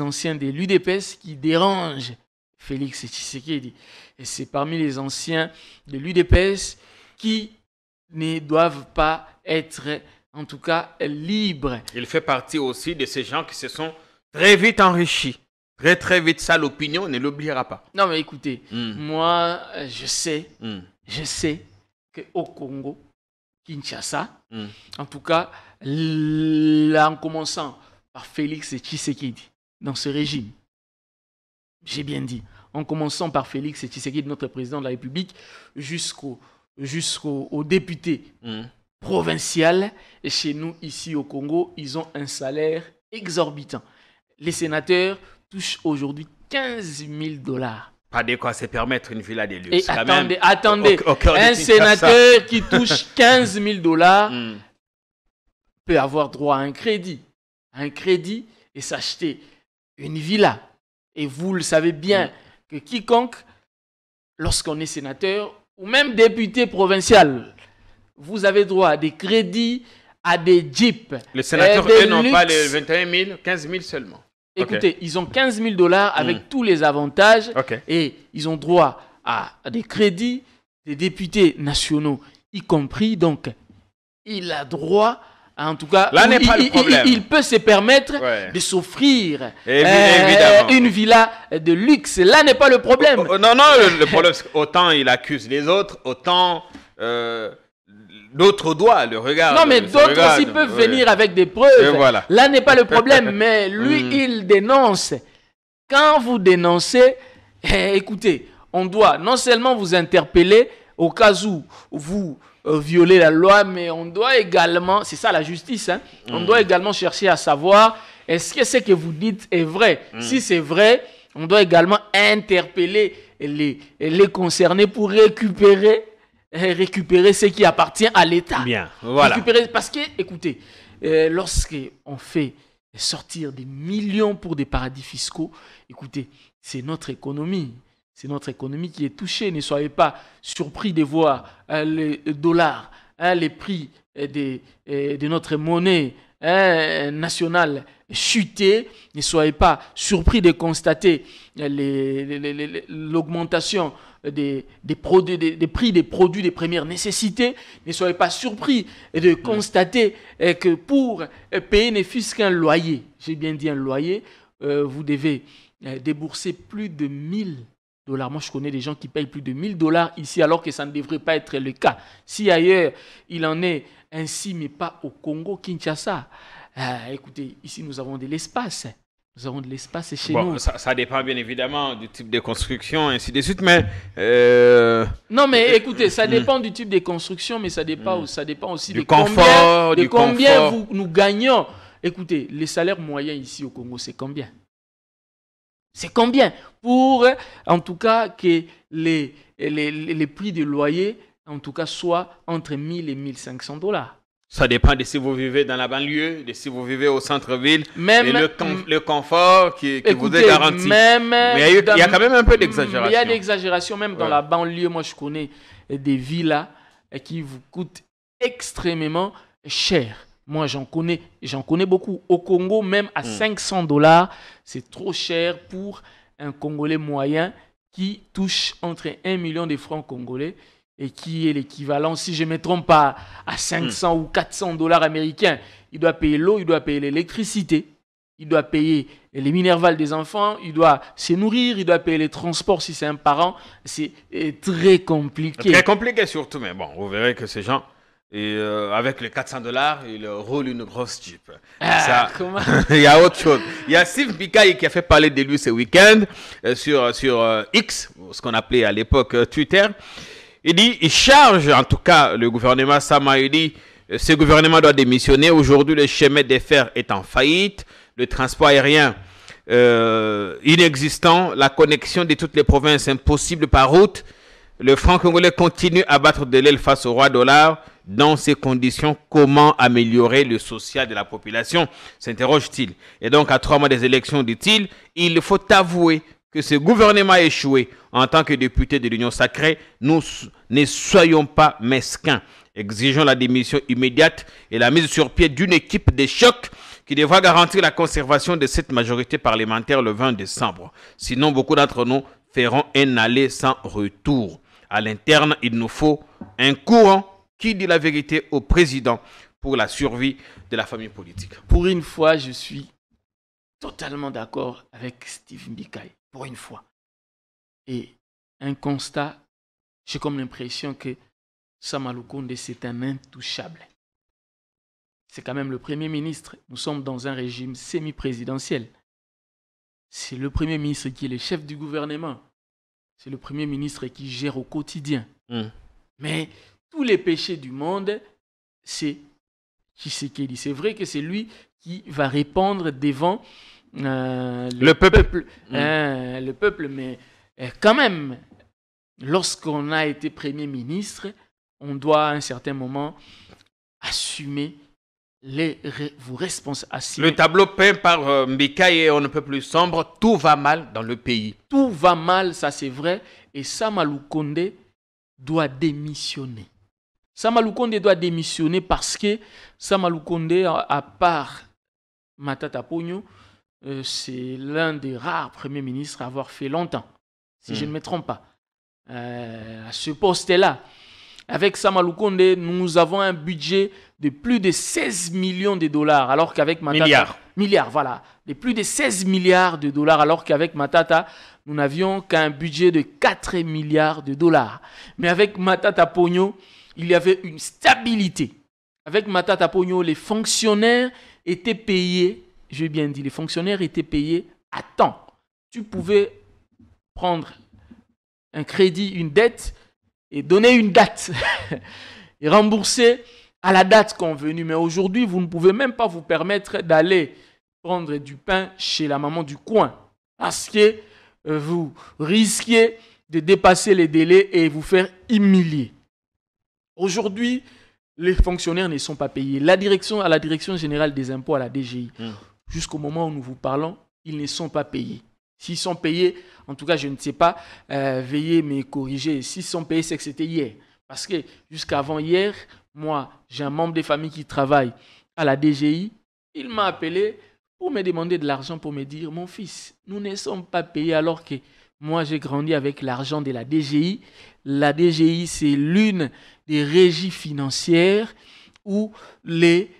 anciens de l'UDPS qui dérangent Félix Tshisekedi. Et c'est parmi les anciens de l'UDPS qui ne doivent pas être... en tout cas libre. Il fait partie aussi de ces gens qui se sont très vite enrichis. Très très vite, ça l'opinion ne l'oubliera pas. Non mais écoutez, moi je sais qu'au Congo, Kinshasa, en tout cas, là, en commençant par Félix Tshisekedi, dans ce régime, j'ai bien dit, en commençant par Félix Tshisekedi, notre président de la République, jusqu'au député provincial, et chez nous, ici au Congo, ils ont un salaire exorbitant. Les sénateurs touchent aujourd'hui 15 000 $. Pas de quoi se permettre une villa de luxe. Et attendez, un sénateur qui touche 15 000 $ peut avoir droit à un crédit et s'acheter une villa. Et vous le savez bien que quiconque, lorsqu'on est sénateur ou même député provincial, vous avez droit à des crédits, à des jeeps. Les sénateurs, eux, n'ont pas les 21 000, 15 000 seulement. Écoutez, ils ont 15 000 $ avec tous les avantages et ils ont droit à des crédits, des députés nationaux y compris. Donc, il a droit, en tout cas, là n'est pas le problème. Il peut se permettre de s'offrir une villa de luxe. Là n'est pas le problème. Non, le problème, c'est qu'autant il accuse les autres, autant... d'autres doigts le regardent. Non, mais d'autres aussi peuvent venir avec des preuves. Voilà. Là n'est pas le problème, mais lui, il dénonce. Quand vous dénoncez, écoutez, on doit non seulement vous interpeller au cas où vous violer la loi, mais on doit également, c'est ça la justice, hein, on doit également chercher à savoir est-ce que ce que vous dites est vrai. Si c'est vrai, on doit également interpeller les concernés pour récupérer ce qui appartient à l'État. Bien, voilà. Parce que, écoutez, lorsqu'on fait sortir des millions pour des paradis fiscaux, écoutez, c'est notre économie. C'est notre économie qui est touchée. Ne soyez pas surpris de voir le dollar, les prix de notre monnaie nationale chuter. Ne soyez pas surpris de constater l'augmentation des prix des produits de première nécessité. Ne soyez pas surpris de constater que pour payer ne fût-ce qu'un loyer, j'ai bien dit un loyer, vous devez débourser plus de 1000 $. Moi, je connais des gens qui payent plus de 1000 $ ici, alors que ça ne devrait pas être le cas. Si ailleurs, il en est ainsi, mais pas au Congo, Kinshasa. Écoutez, ici, nous avons de l'espace. Nous avons de l'espace chez nous. Ça dépend bien évidemment du type de construction, ainsi de suite, mais... Non, mais écoutez, ça dépend du type de construction, mais ça dépend aussi du confort, combien nous gagnons. Écoutez, les salaires moyens ici au Congo, c'est combien? C'est combien? Pour, en tout cas, que les prix de loyer, en tout cas, soient entre 1000 et 1500 $. Ça dépend de si vous vivez dans la banlieue, de si vous vivez au centre-ville, et le confort qui vous est garanti. Mais il y a quand même un peu d'exagération. Il y a d'exagération, même dans la banlieue. Moi, je connais des villas qui vous coûtent extrêmement cher. Moi, j'en connais beaucoup. Au Congo, même à 500 $, c'est trop cher pour un Congolais moyen qui touche entre 1 million de francs congolais et qui est l'équivalent, si je ne me trompe pas, à 500 ou 400 $ américains. Il doit payer l'eau, il doit payer l'électricité, il doit payer les minervales des enfants, il doit se nourrir, il doit payer les transports si c'est un parent. C'est très compliqué. Très compliqué surtout, mais bon, vous verrez que ces gens... Et avec les 400 $, il roule une grosse Jeep. Il y a autre chose. Il y a Steve Mbikaï qui a fait parler de lui ce week-end sur X, ce qu'on appelait à l'époque Twitter. Il charge en tout cas le gouvernement Sama. Il dit ce gouvernement doit démissionner. Aujourd'hui, le chemin de fer est en faillite. Le transport aérien inexistant. La connexion de toutes les provinces impossible par route. Le franc congolais continue à battre de l'aile face au roi dollar. Dans ces conditions, comment améliorer le social de la population, s'interroge-t-il. Et donc, à 3 mois des élections, dit-il, il faut avouer que ce gouvernement a échoué. En tant que député de l'Union sacrée, nous ne soyons pas mesquins. Exigeons la démission immédiate et la mise sur pied d'une équipe de choc qui devra garantir la conservation de cette majorité parlementaire le 20 décembre. Sinon, beaucoup d'entre nous feront un aller sans retour. À l'interne, il nous faut un courant qui dit la vérité au président pour la survie de la famille politique. Pour une fois, je suis totalement d'accord avec Steve Mbikaï. Pour une fois. Et un constat, j'ai comme l'impression que Sama Lukonde, c'est un intouchable. C'est quand même le Premier ministre. Nous sommes dans un régime semi-présidentiel. C'est le Premier ministre qui est le chef du gouvernement. C'est le Premier ministre qui gère au quotidien. Mais tous les péchés du monde, c'est Tshisekedi. C'est vrai que c'est lui qui va répondre devant le peuple. Le peuple, mais quand même, lorsqu'on a été Premier ministre, on doit à un certain moment assumer vos responsabilités. Le tableau peint par Mbikaï est on ne peut plus sombre. Tout va mal dans le pays. Tout va mal, ça c'est vrai. Et Sama Lukonde doit démissionner. Sama Lukonde doit démissionner parce que Sama Lukonde, à part Matata Ponyo, c'est l'un des rares premiers ministres à avoir fait longtemps, si je ne me trompe pas, à ce poste-là. Avec Sama Lukonde, nous avons un budget de plus de 16 millions de $, alors qu'avec Matata... Milliards, voilà. De plus de 16 milliards de $, alors qu'avec Matata, nous n'avions qu'un budget de 4 milliards de $. Mais avec Matata Ponyo, il y avait une stabilité. Avec Matata Ponyo, les fonctionnaires étaient payés, j'ai bien dit, les fonctionnaires étaient payés à temps. Tu pouvais prendre un crédit, une dette, et donner une date. et rembourser à la date convenue. Mais aujourd'hui, vous ne pouvez même pas vous permettre d'aller prendre du pain chez la maman du coin parce que vous risquez de dépasser les délais et vous faire humilier. Aujourd'hui, les fonctionnaires ne sont pas payés. À la direction générale des impôts, à la DGI, jusqu'au moment où nous vous parlons, ils ne sont pas payés. S'ils sont payés, en tout cas, je ne sais pas, veuillez me corriger. S'ils sont payés, c'est que c'était hier. Parce que jusqu'avant hier, moi, j'ai un membre des familles qui travaille à la DGI. Il m'a appelé pour me demander de l'argent, pour me dire, mon fils, nous ne sommes pas payés alors que moi, j'ai grandi avec l'argent de la DGI. La DGI, c'est l'une des régies financières où les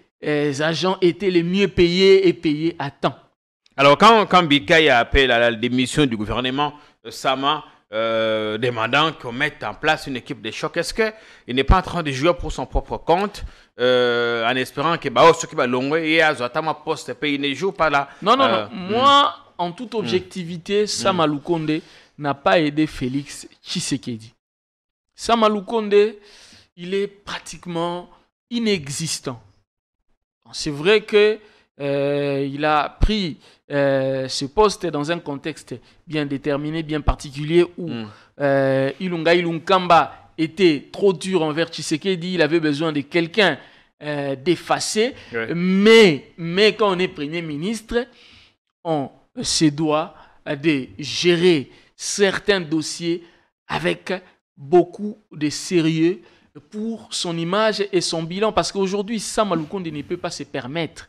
agents étaient les mieux payés et payés à temps. Alors, quand Bikaï a appelé à la démission du gouvernement, Sama, demandant qu'on mette en place une équipe de choc, est-ce qu'il n'est pas en train de jouer pour son propre compte en espérant que ceux qui vont poste pays ne joue pas là? Non. Moi, en toute objectivité, Sama Lukonde n'a pas aidé Félix Tshisekedi. Sama Lukonde, il est pratiquement inexistant. C'est vrai que il a pris ce poste dans un contexte bien déterminé, bien particulier où Ilunga Ilunkamba était trop dur envers Tshisekedi. Il avait besoin de quelqu'un d'effacé. Ouais. Mais quand on est Premier ministre, on se doit de gérer certains dossiers avec beaucoup de sérieux pour son image et son bilan. Parce qu'aujourd'hui, Sama Lukonde ne peut pas se permettre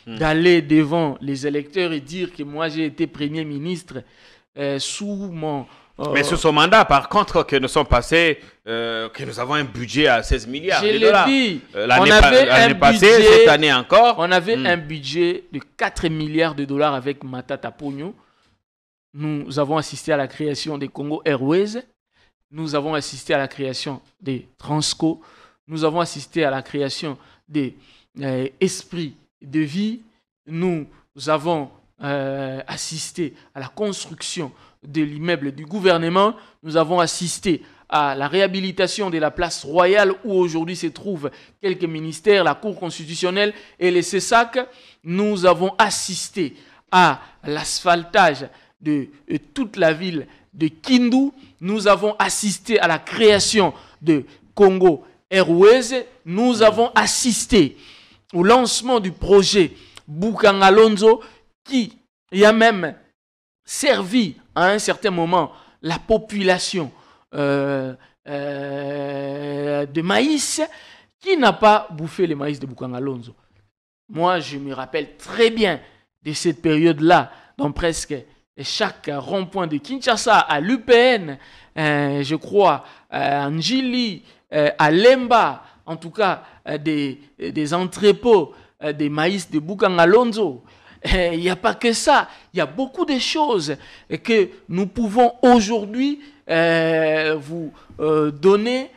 d'aller devant les électeurs et dire que moi j'ai été Premier ministre sous mon... Mais sous son mandat, par contre, que nous sommes passés, que nous avons un budget à 16 milliards de dollars. Dit, l'année passée, cette année encore. On avait un budget de 4 milliards de dollars avec Matata Pogno. Nous avons assisté à la création des Congo Airways. Nous avons assisté à la création des Transco. Nous avons assisté à la création des Esprits de vie. Nous avons assisté à la construction de l'immeuble du gouvernement. Nous avons assisté à la réhabilitation de la place royale où aujourd'hui se trouvent quelques ministères, la Cour constitutionnelle et les CESAC. Nous avons assisté à l'asphaltage de toute la ville de Kindu. Nous avons assisté à la création de Congo Airways. Nous avons assisté au lancement du projet Bukanga Lonzo qui a même servi à un certain moment la population de maïs qui n'a pas bouffé le maïs de Bukanga Lonzo. Moi, je me rappelle très bien de cette période-là, dans presque chaque rond-point de Kinshasa, à l'UPN, je crois, à Njili, à Lemba, en tout cas des entrepôts des maïs de Bukanga Lonzo. Il n'y a pas que ça, il y a beaucoup de choses que nous pouvons aujourd'hui vous donner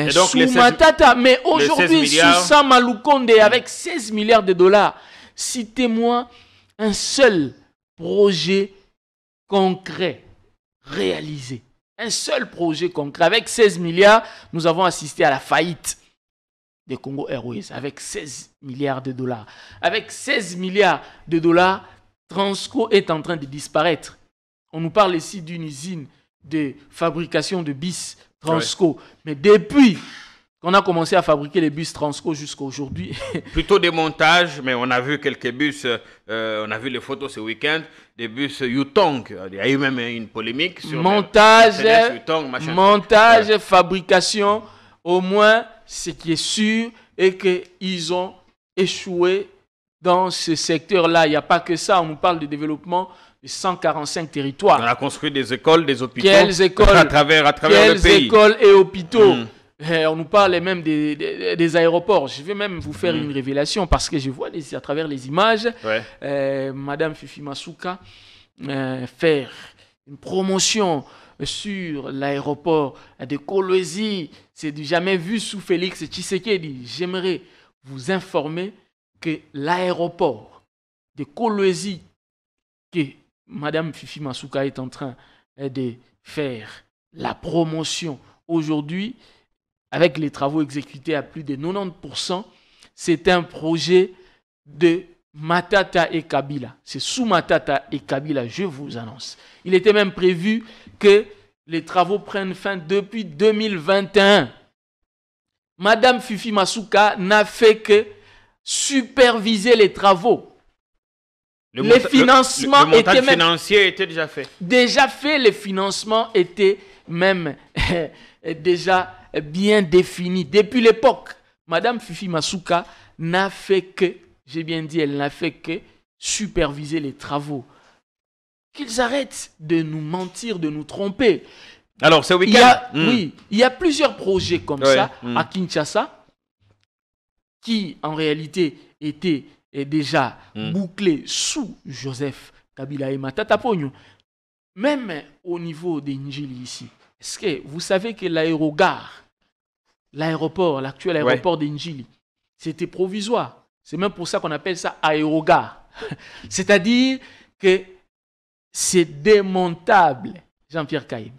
sous Matata. Mais aujourd'hui, sous Sama Lukonde, avec 16 milliards de dollars, citez-moi un seul projet concret réalisé. Un seul projet concret. Avec 16 milliards, nous avons assisté à la faillite des Congo Airways avec 16 milliards de dollars. Avec 16 milliards de dollars, Transco est en train de disparaître. On nous parle ici d'une usine de fabrication de bus Transco. Ouais. Mais depuis qu'on a commencé à fabriquer les bus Transco jusqu'à aujourd'hui... Plutôt des montages, mais on a vu quelques bus, on a vu les photos ce week-end, des bus Yutong. Il y a eu même une polémique sur montage, Yutong, montage, fabrication, au moins... Ce qui est sûr est qu'ils ont échoué dans ce secteur-là. Il n'y a pas que ça. On nous parle de développement de 145 territoires. On a construit des écoles, des hôpitaux. Quelles écoles à travers le pays. Quelles écoles et hôpitaux On nous parle même des aéroports. Je vais même vous faire une révélation parce que je vois à travers les images Madame Fifi Masuka faire une promotion sur l'aéroport de Kolwezi. C'est du jamais vu sous Félix Tshisekedi. J'aimerais vous informer que l'aéroport de Kolwezi que Madame Fifi Masuka est en train de faire la promotion aujourd'hui avec les travaux exécutés à plus de 90%, c'est un projet de Matata et Kabila. C'est sous Matata et Kabila, je vous annonce. Il était même prévu que les travaux prennent fin depuis 2021. Madame Fifi Masuka n'a fait que superviser les travaux. Les financements le montage financier était déjà fait. Déjà fait, les financements étaient même déjà bien définis. Depuis l'époque, Madame Fifi Masuka n'a fait que, j'ai bien dit, elle n'a fait que superviser les travaux. Qu'ils arrêtent de nous mentir, de nous tromper. Alors, ce week-end, oui, il y a plusieurs projets comme ça à Kinshasa qui, en réalité, étaient déjà bouclés sous Joseph Kabila et Matata Ponyo. Même au niveau des Njili ici, est-ce que vous savez que l'aérogare, l'aéroport, l'actuel aéroport des Njili, c'était provisoire. C'est même pour ça qu'on appelle ça aérogare. C'est-à-dire que c'est démontable, Jean-Pierre Kaïb.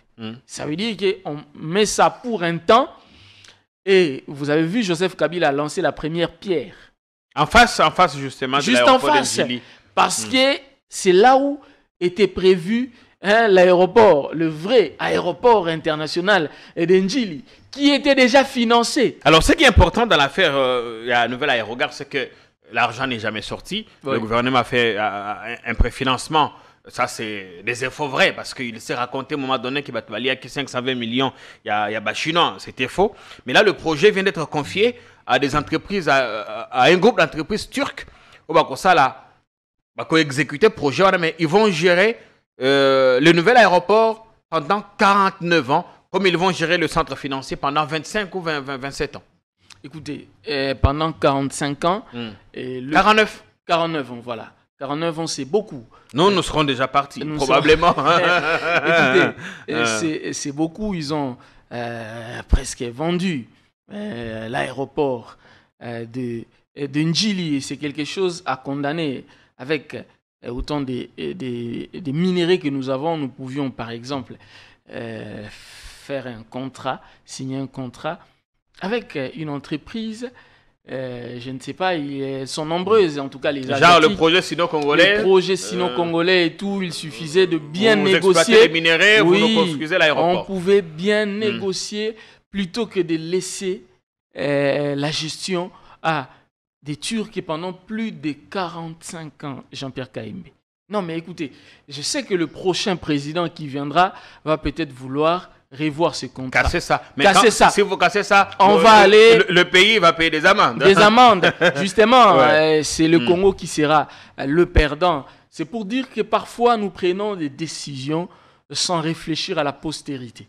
Ça veut dire qu'on met ça pour un temps. Et vous avez vu, Joseph Kabila a lancé la première pierre. En face justement de l'aéroport de Njili. Parce que c'est là où était prévu l'aéroport, le vrai aéroport international de Njili, qui était déjà financé. Alors, ce qui est important dans l'affaire la nouvelle aérogare, c'est que l'argent n'est jamais sorti. Oui. Le gouvernement a fait un préfinancement. Ça, c'est des infos vraies, parce qu'il s'est raconté à un moment donné qu'il va valer à 520 millions. Il y a Bachino, c'était faux. Mais là, le projet vient d'être confié à des entreprises, à un groupe d'entreprises turques. Au Bakosa, là, va exécuter le projet, mais ils vont gérer le nouvel aéroport pendant 49 ans, comme ils vont gérer le centre financier pendant 25 ou 27 ans. Écoutez, pendant 45 ans... 49 ans, voilà. 49 ans, c'est beaucoup. Nous serons déjà partis, probablement. Écoutez, c'est beaucoup. Ils ont presque vendu l'aéroport de Njili. C'est quelque chose à condamner. Avec autant des minéraux que nous avons, nous pouvions, par exemple, faire un contrat, signer un contrat avec une entreprise. Je ne sais pas, elles sont nombreuses, en tout cas les Asiatiques. Genre le projet sino-congolais. Le projet sino-congolais et tout, il suffisait de bien négocier. Les minéraux, vous nous construisez l'aéroport. On pouvait bien négocier plutôt que de laisser la gestion à des Turcs pendant plus de 45 ans, Jean-Pierre Kaïmbe. Non mais écoutez, je sais que le prochain président qui viendra va peut-être vouloir revoir ce contrat. Casser ça. Mais si vous cassez ça, le pays va payer des amendes. Des amendes, justement. C'est le Congo qui sera le perdant. C'est pour dire que parfois nous prenons des décisions sans réfléchir à la postérité.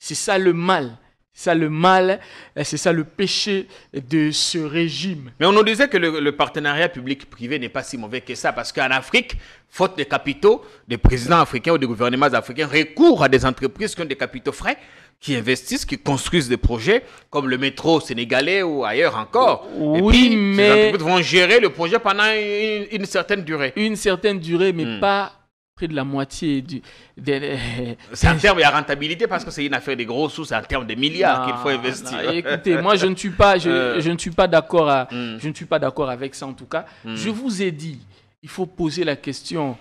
C'est ça le mal. C'est ça le péché de ce régime. Mais on nous disait que le partenariat public-privé n'est pas si mauvais que ça, parce qu'en Afrique, faute de capitaux, des présidents africains ou des gouvernements africains recourent à des entreprises qui ont des capitaux frais, qui investissent, qui construisent des projets comme le métro sénégalais ou ailleurs encore. Oui, et puis, mais ces entreprises vont gérer le projet pendant une certaine durée. Une certaine durée, mais pas près de la moitié du... C'est en termes de rentabilité, parce que c'est une affaire de gros sous, c'est en termes de milliards qu'il faut investir. Non, écoutez, moi je ne suis pas, je ne suis pas d'accord je ne suis pas d'accord avec ça en tout cas. Je vous ai dit, il faut poser la question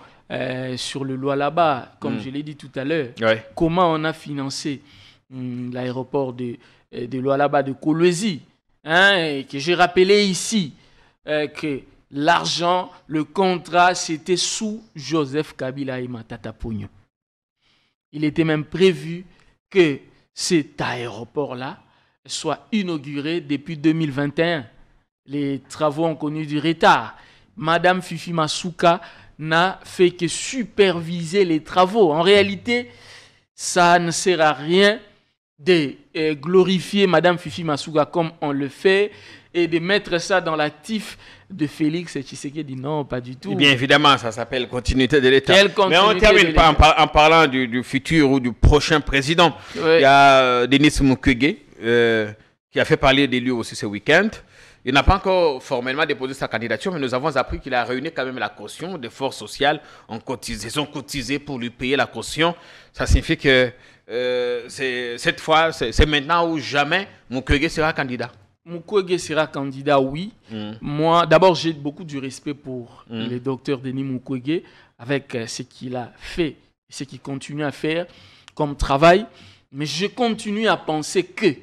sur le Lualaba, comme je l'ai dit tout à l'heure. Comment on a financé l'aéroport de Lualaba de Kolwezi, que j'ai rappelé ici que l'argent, le contrat, c'était sous Joseph Kabila et Matata Ponyo. Il était même prévu que cet aéroport-là soit inauguré depuis 2021. Les travaux ont connu du retard. Madame Fifi Masuka n'a fait que superviser les travaux. En réalité, ça ne sert à rien de glorifier Madame Fifi Masuka comme on le fait et de mettre ça dans l'actif de Félix Tshisekedi. Non, pas du tout. Et bien évidemment, ça s'appelle continuité de l'État. Mais on termine en parlant du futur ou du prochain président. Il y a Denis Mukwege qui a fait parler de lui aussi ce week-end. Il n'a pas encore formellement déposé sa candidature, mais nous avons appris qu'il a réuni quand même la caution des forces sociales. Ils ont cotisé pour lui payer la caution. Ça signifie que cette fois, c'est maintenant ou jamais, Mukwege sera candidat. Mukwege sera candidat, oui. Moi, d'abord, j'ai beaucoup de respect pour le docteur Denis Mukwege avec ce qu'il a fait et ce qu'il continue à faire comme travail. Mais je continue à penser que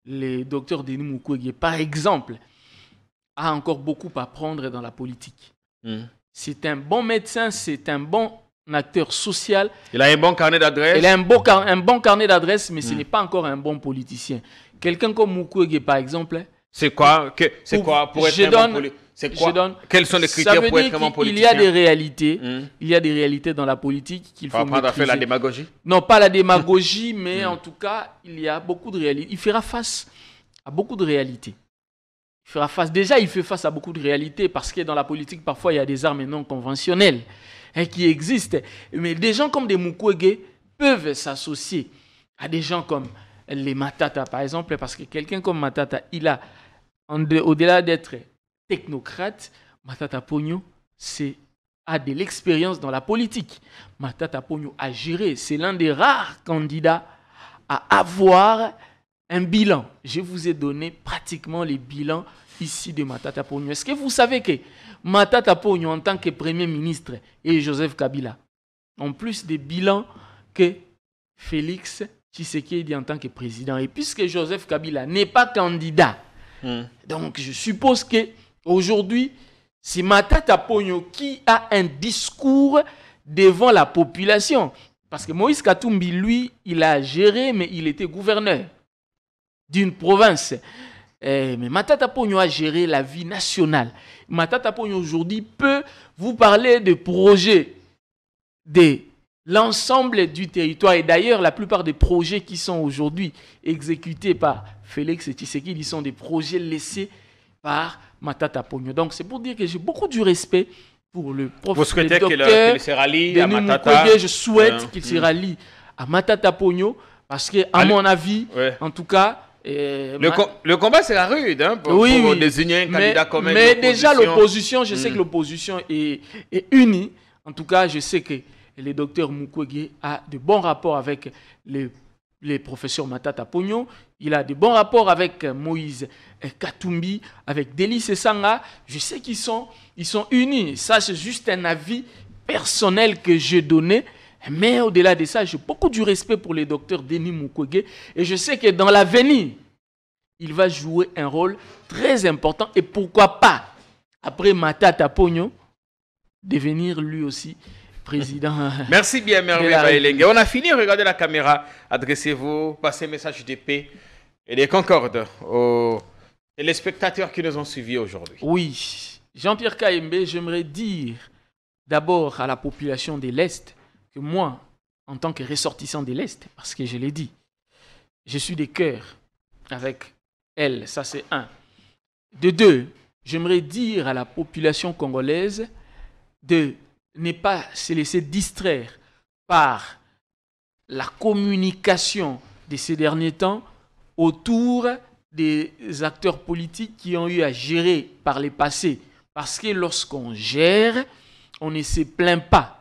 le docteur Denis Mukwege, par exemple, a encore beaucoup à prendre dans la politique. C'est un bon médecin, c'est un bon acteur social. Il a un bon carnet d'adresses. Il a un bon carnet d'adresses, mais ce n'est pas encore un bon politicien. Quelqu'un comme Mukwege, par exemple. C'est quoi pour être un bon politicien? Quels sont les critères pour être un bon politicien? Il y a des réalités. Il y a des réalités dans la politique qu'il faut apprendre à faire la démagogie. Non, pas la démagogie, mais en tout cas, il y a beaucoup de réalités. Il fera face à beaucoup de réalités. Déjà, il fait face à beaucoup de réalités parce que dans la politique, parfois, il y a des armes non conventionnelles qui existent. Mais des gens comme des Mukwege peuvent s'associer à des gens comme les Matata, par exemple, parce que quelqu'un comme Matata, il a, au-delà d'être technocrate, Matata Ponyo a de l'expérience dans la politique. Matata Ponyo a géré, c'est l'un des rares candidats à avoir un bilan. Je vous ai donné pratiquement les bilans ici de Matata Ponyo. Est-ce que vous savez que Matata Ponyo, en tant que Premier ministre, et Joseph Kabila ont plus de bilans que Félix Tshisekedi en tant que président? Et puisque Joseph Kabila n'est pas candidat, donc je suppose qu'aujourd'hui, c'est Matata Ponyo qui a un discours devant la population. Parce que Moïse Katumbi, lui, il a géré, mais il était gouverneur d'une province. Mais Matata Ponyo a géré la vie nationale. Matata Ponyo aujourd'hui peut vous parler de projets de l'ensemble du territoire. Et d'ailleurs, la plupart des projets qui sont aujourd'hui exécutés par Félix Tshisekedi, ils sont des projets laissés par Matata Ponyo. Donc c'est pour dire que j'ai beaucoup du respect pour le professeur. Vous souhaitez qu'il se rallie à Matata Mukwege. Je souhaite qu'il se rallie à Matata Ponyo parce que, à mon avis, en tout cas, le combat sera rude pour désigner un candidat comme mais déjà l'opposition, je sais que l'opposition est unie. En tout cas, je sais que le docteur Mukwege a de bons rapports avec les professeurs Matata Ponyo. Il a de bons rapports avec Moïse Katumbi, avec Delis Sanga. Je sais qu'ils sont unis. Ça, c'est juste un avis personnel que j'ai donné. Mais au-delà de ça, j'ai beaucoup du respect pour le docteur Denis Mukwege. Et je sais que dans l'avenir, il va jouer un rôle très important. Et pourquoi pas, après Matata Ponyo, devenir lui aussi président. Merci bien, Merveille. On a fini, regardez la caméra. Adressez-vous, passez un message de paix et de concorde aux téléspectateurs qui nous ont suivis aujourd'hui. Oui, Jean-Pierre Kayembe, j'aimerais dire d'abord à la population de l'Est que moi, en tant que ressortissant de l'Est, parce que je l'ai dit, je suis de cœur avec elle, ça c'est un. De deux, j'aimerais dire à la population congolaise de ne pas se laisser distraire par la communication de ces derniers temps autour des acteurs politiques qui ont eu à gérer par le passé. Parce que lorsqu'on gère, on ne se plaint pas.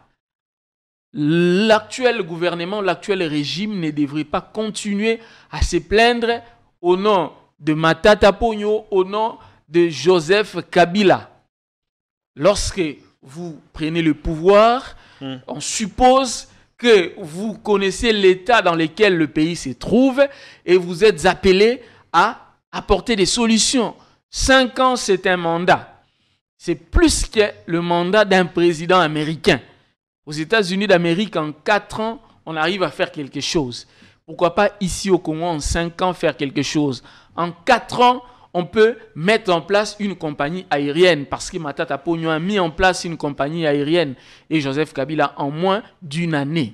L'actuel gouvernement, l'actuel régime ne devrait pas continuer à se plaindre au nom de Matata Ponyo, au nom de Joseph Kabila. Lorsque vous prenez le pouvoir, on suppose que vous connaissez l'état dans lequel le pays se trouve et vous êtes appelé à apporter des solutions. 5 ans, c'est un mandat. C'est plus que le mandat d'un président américain. Aux États-Unis d'Amérique, en 4 ans, on arrive à faire quelque chose. Pourquoi pas ici au Congo, en 5 ans, faire quelque chose? En 4 ans, on peut mettre en place une compagnie aérienne parce que Matata Ponyo a mis en place une compagnie aérienne et Joseph Kabila en moins d'une année.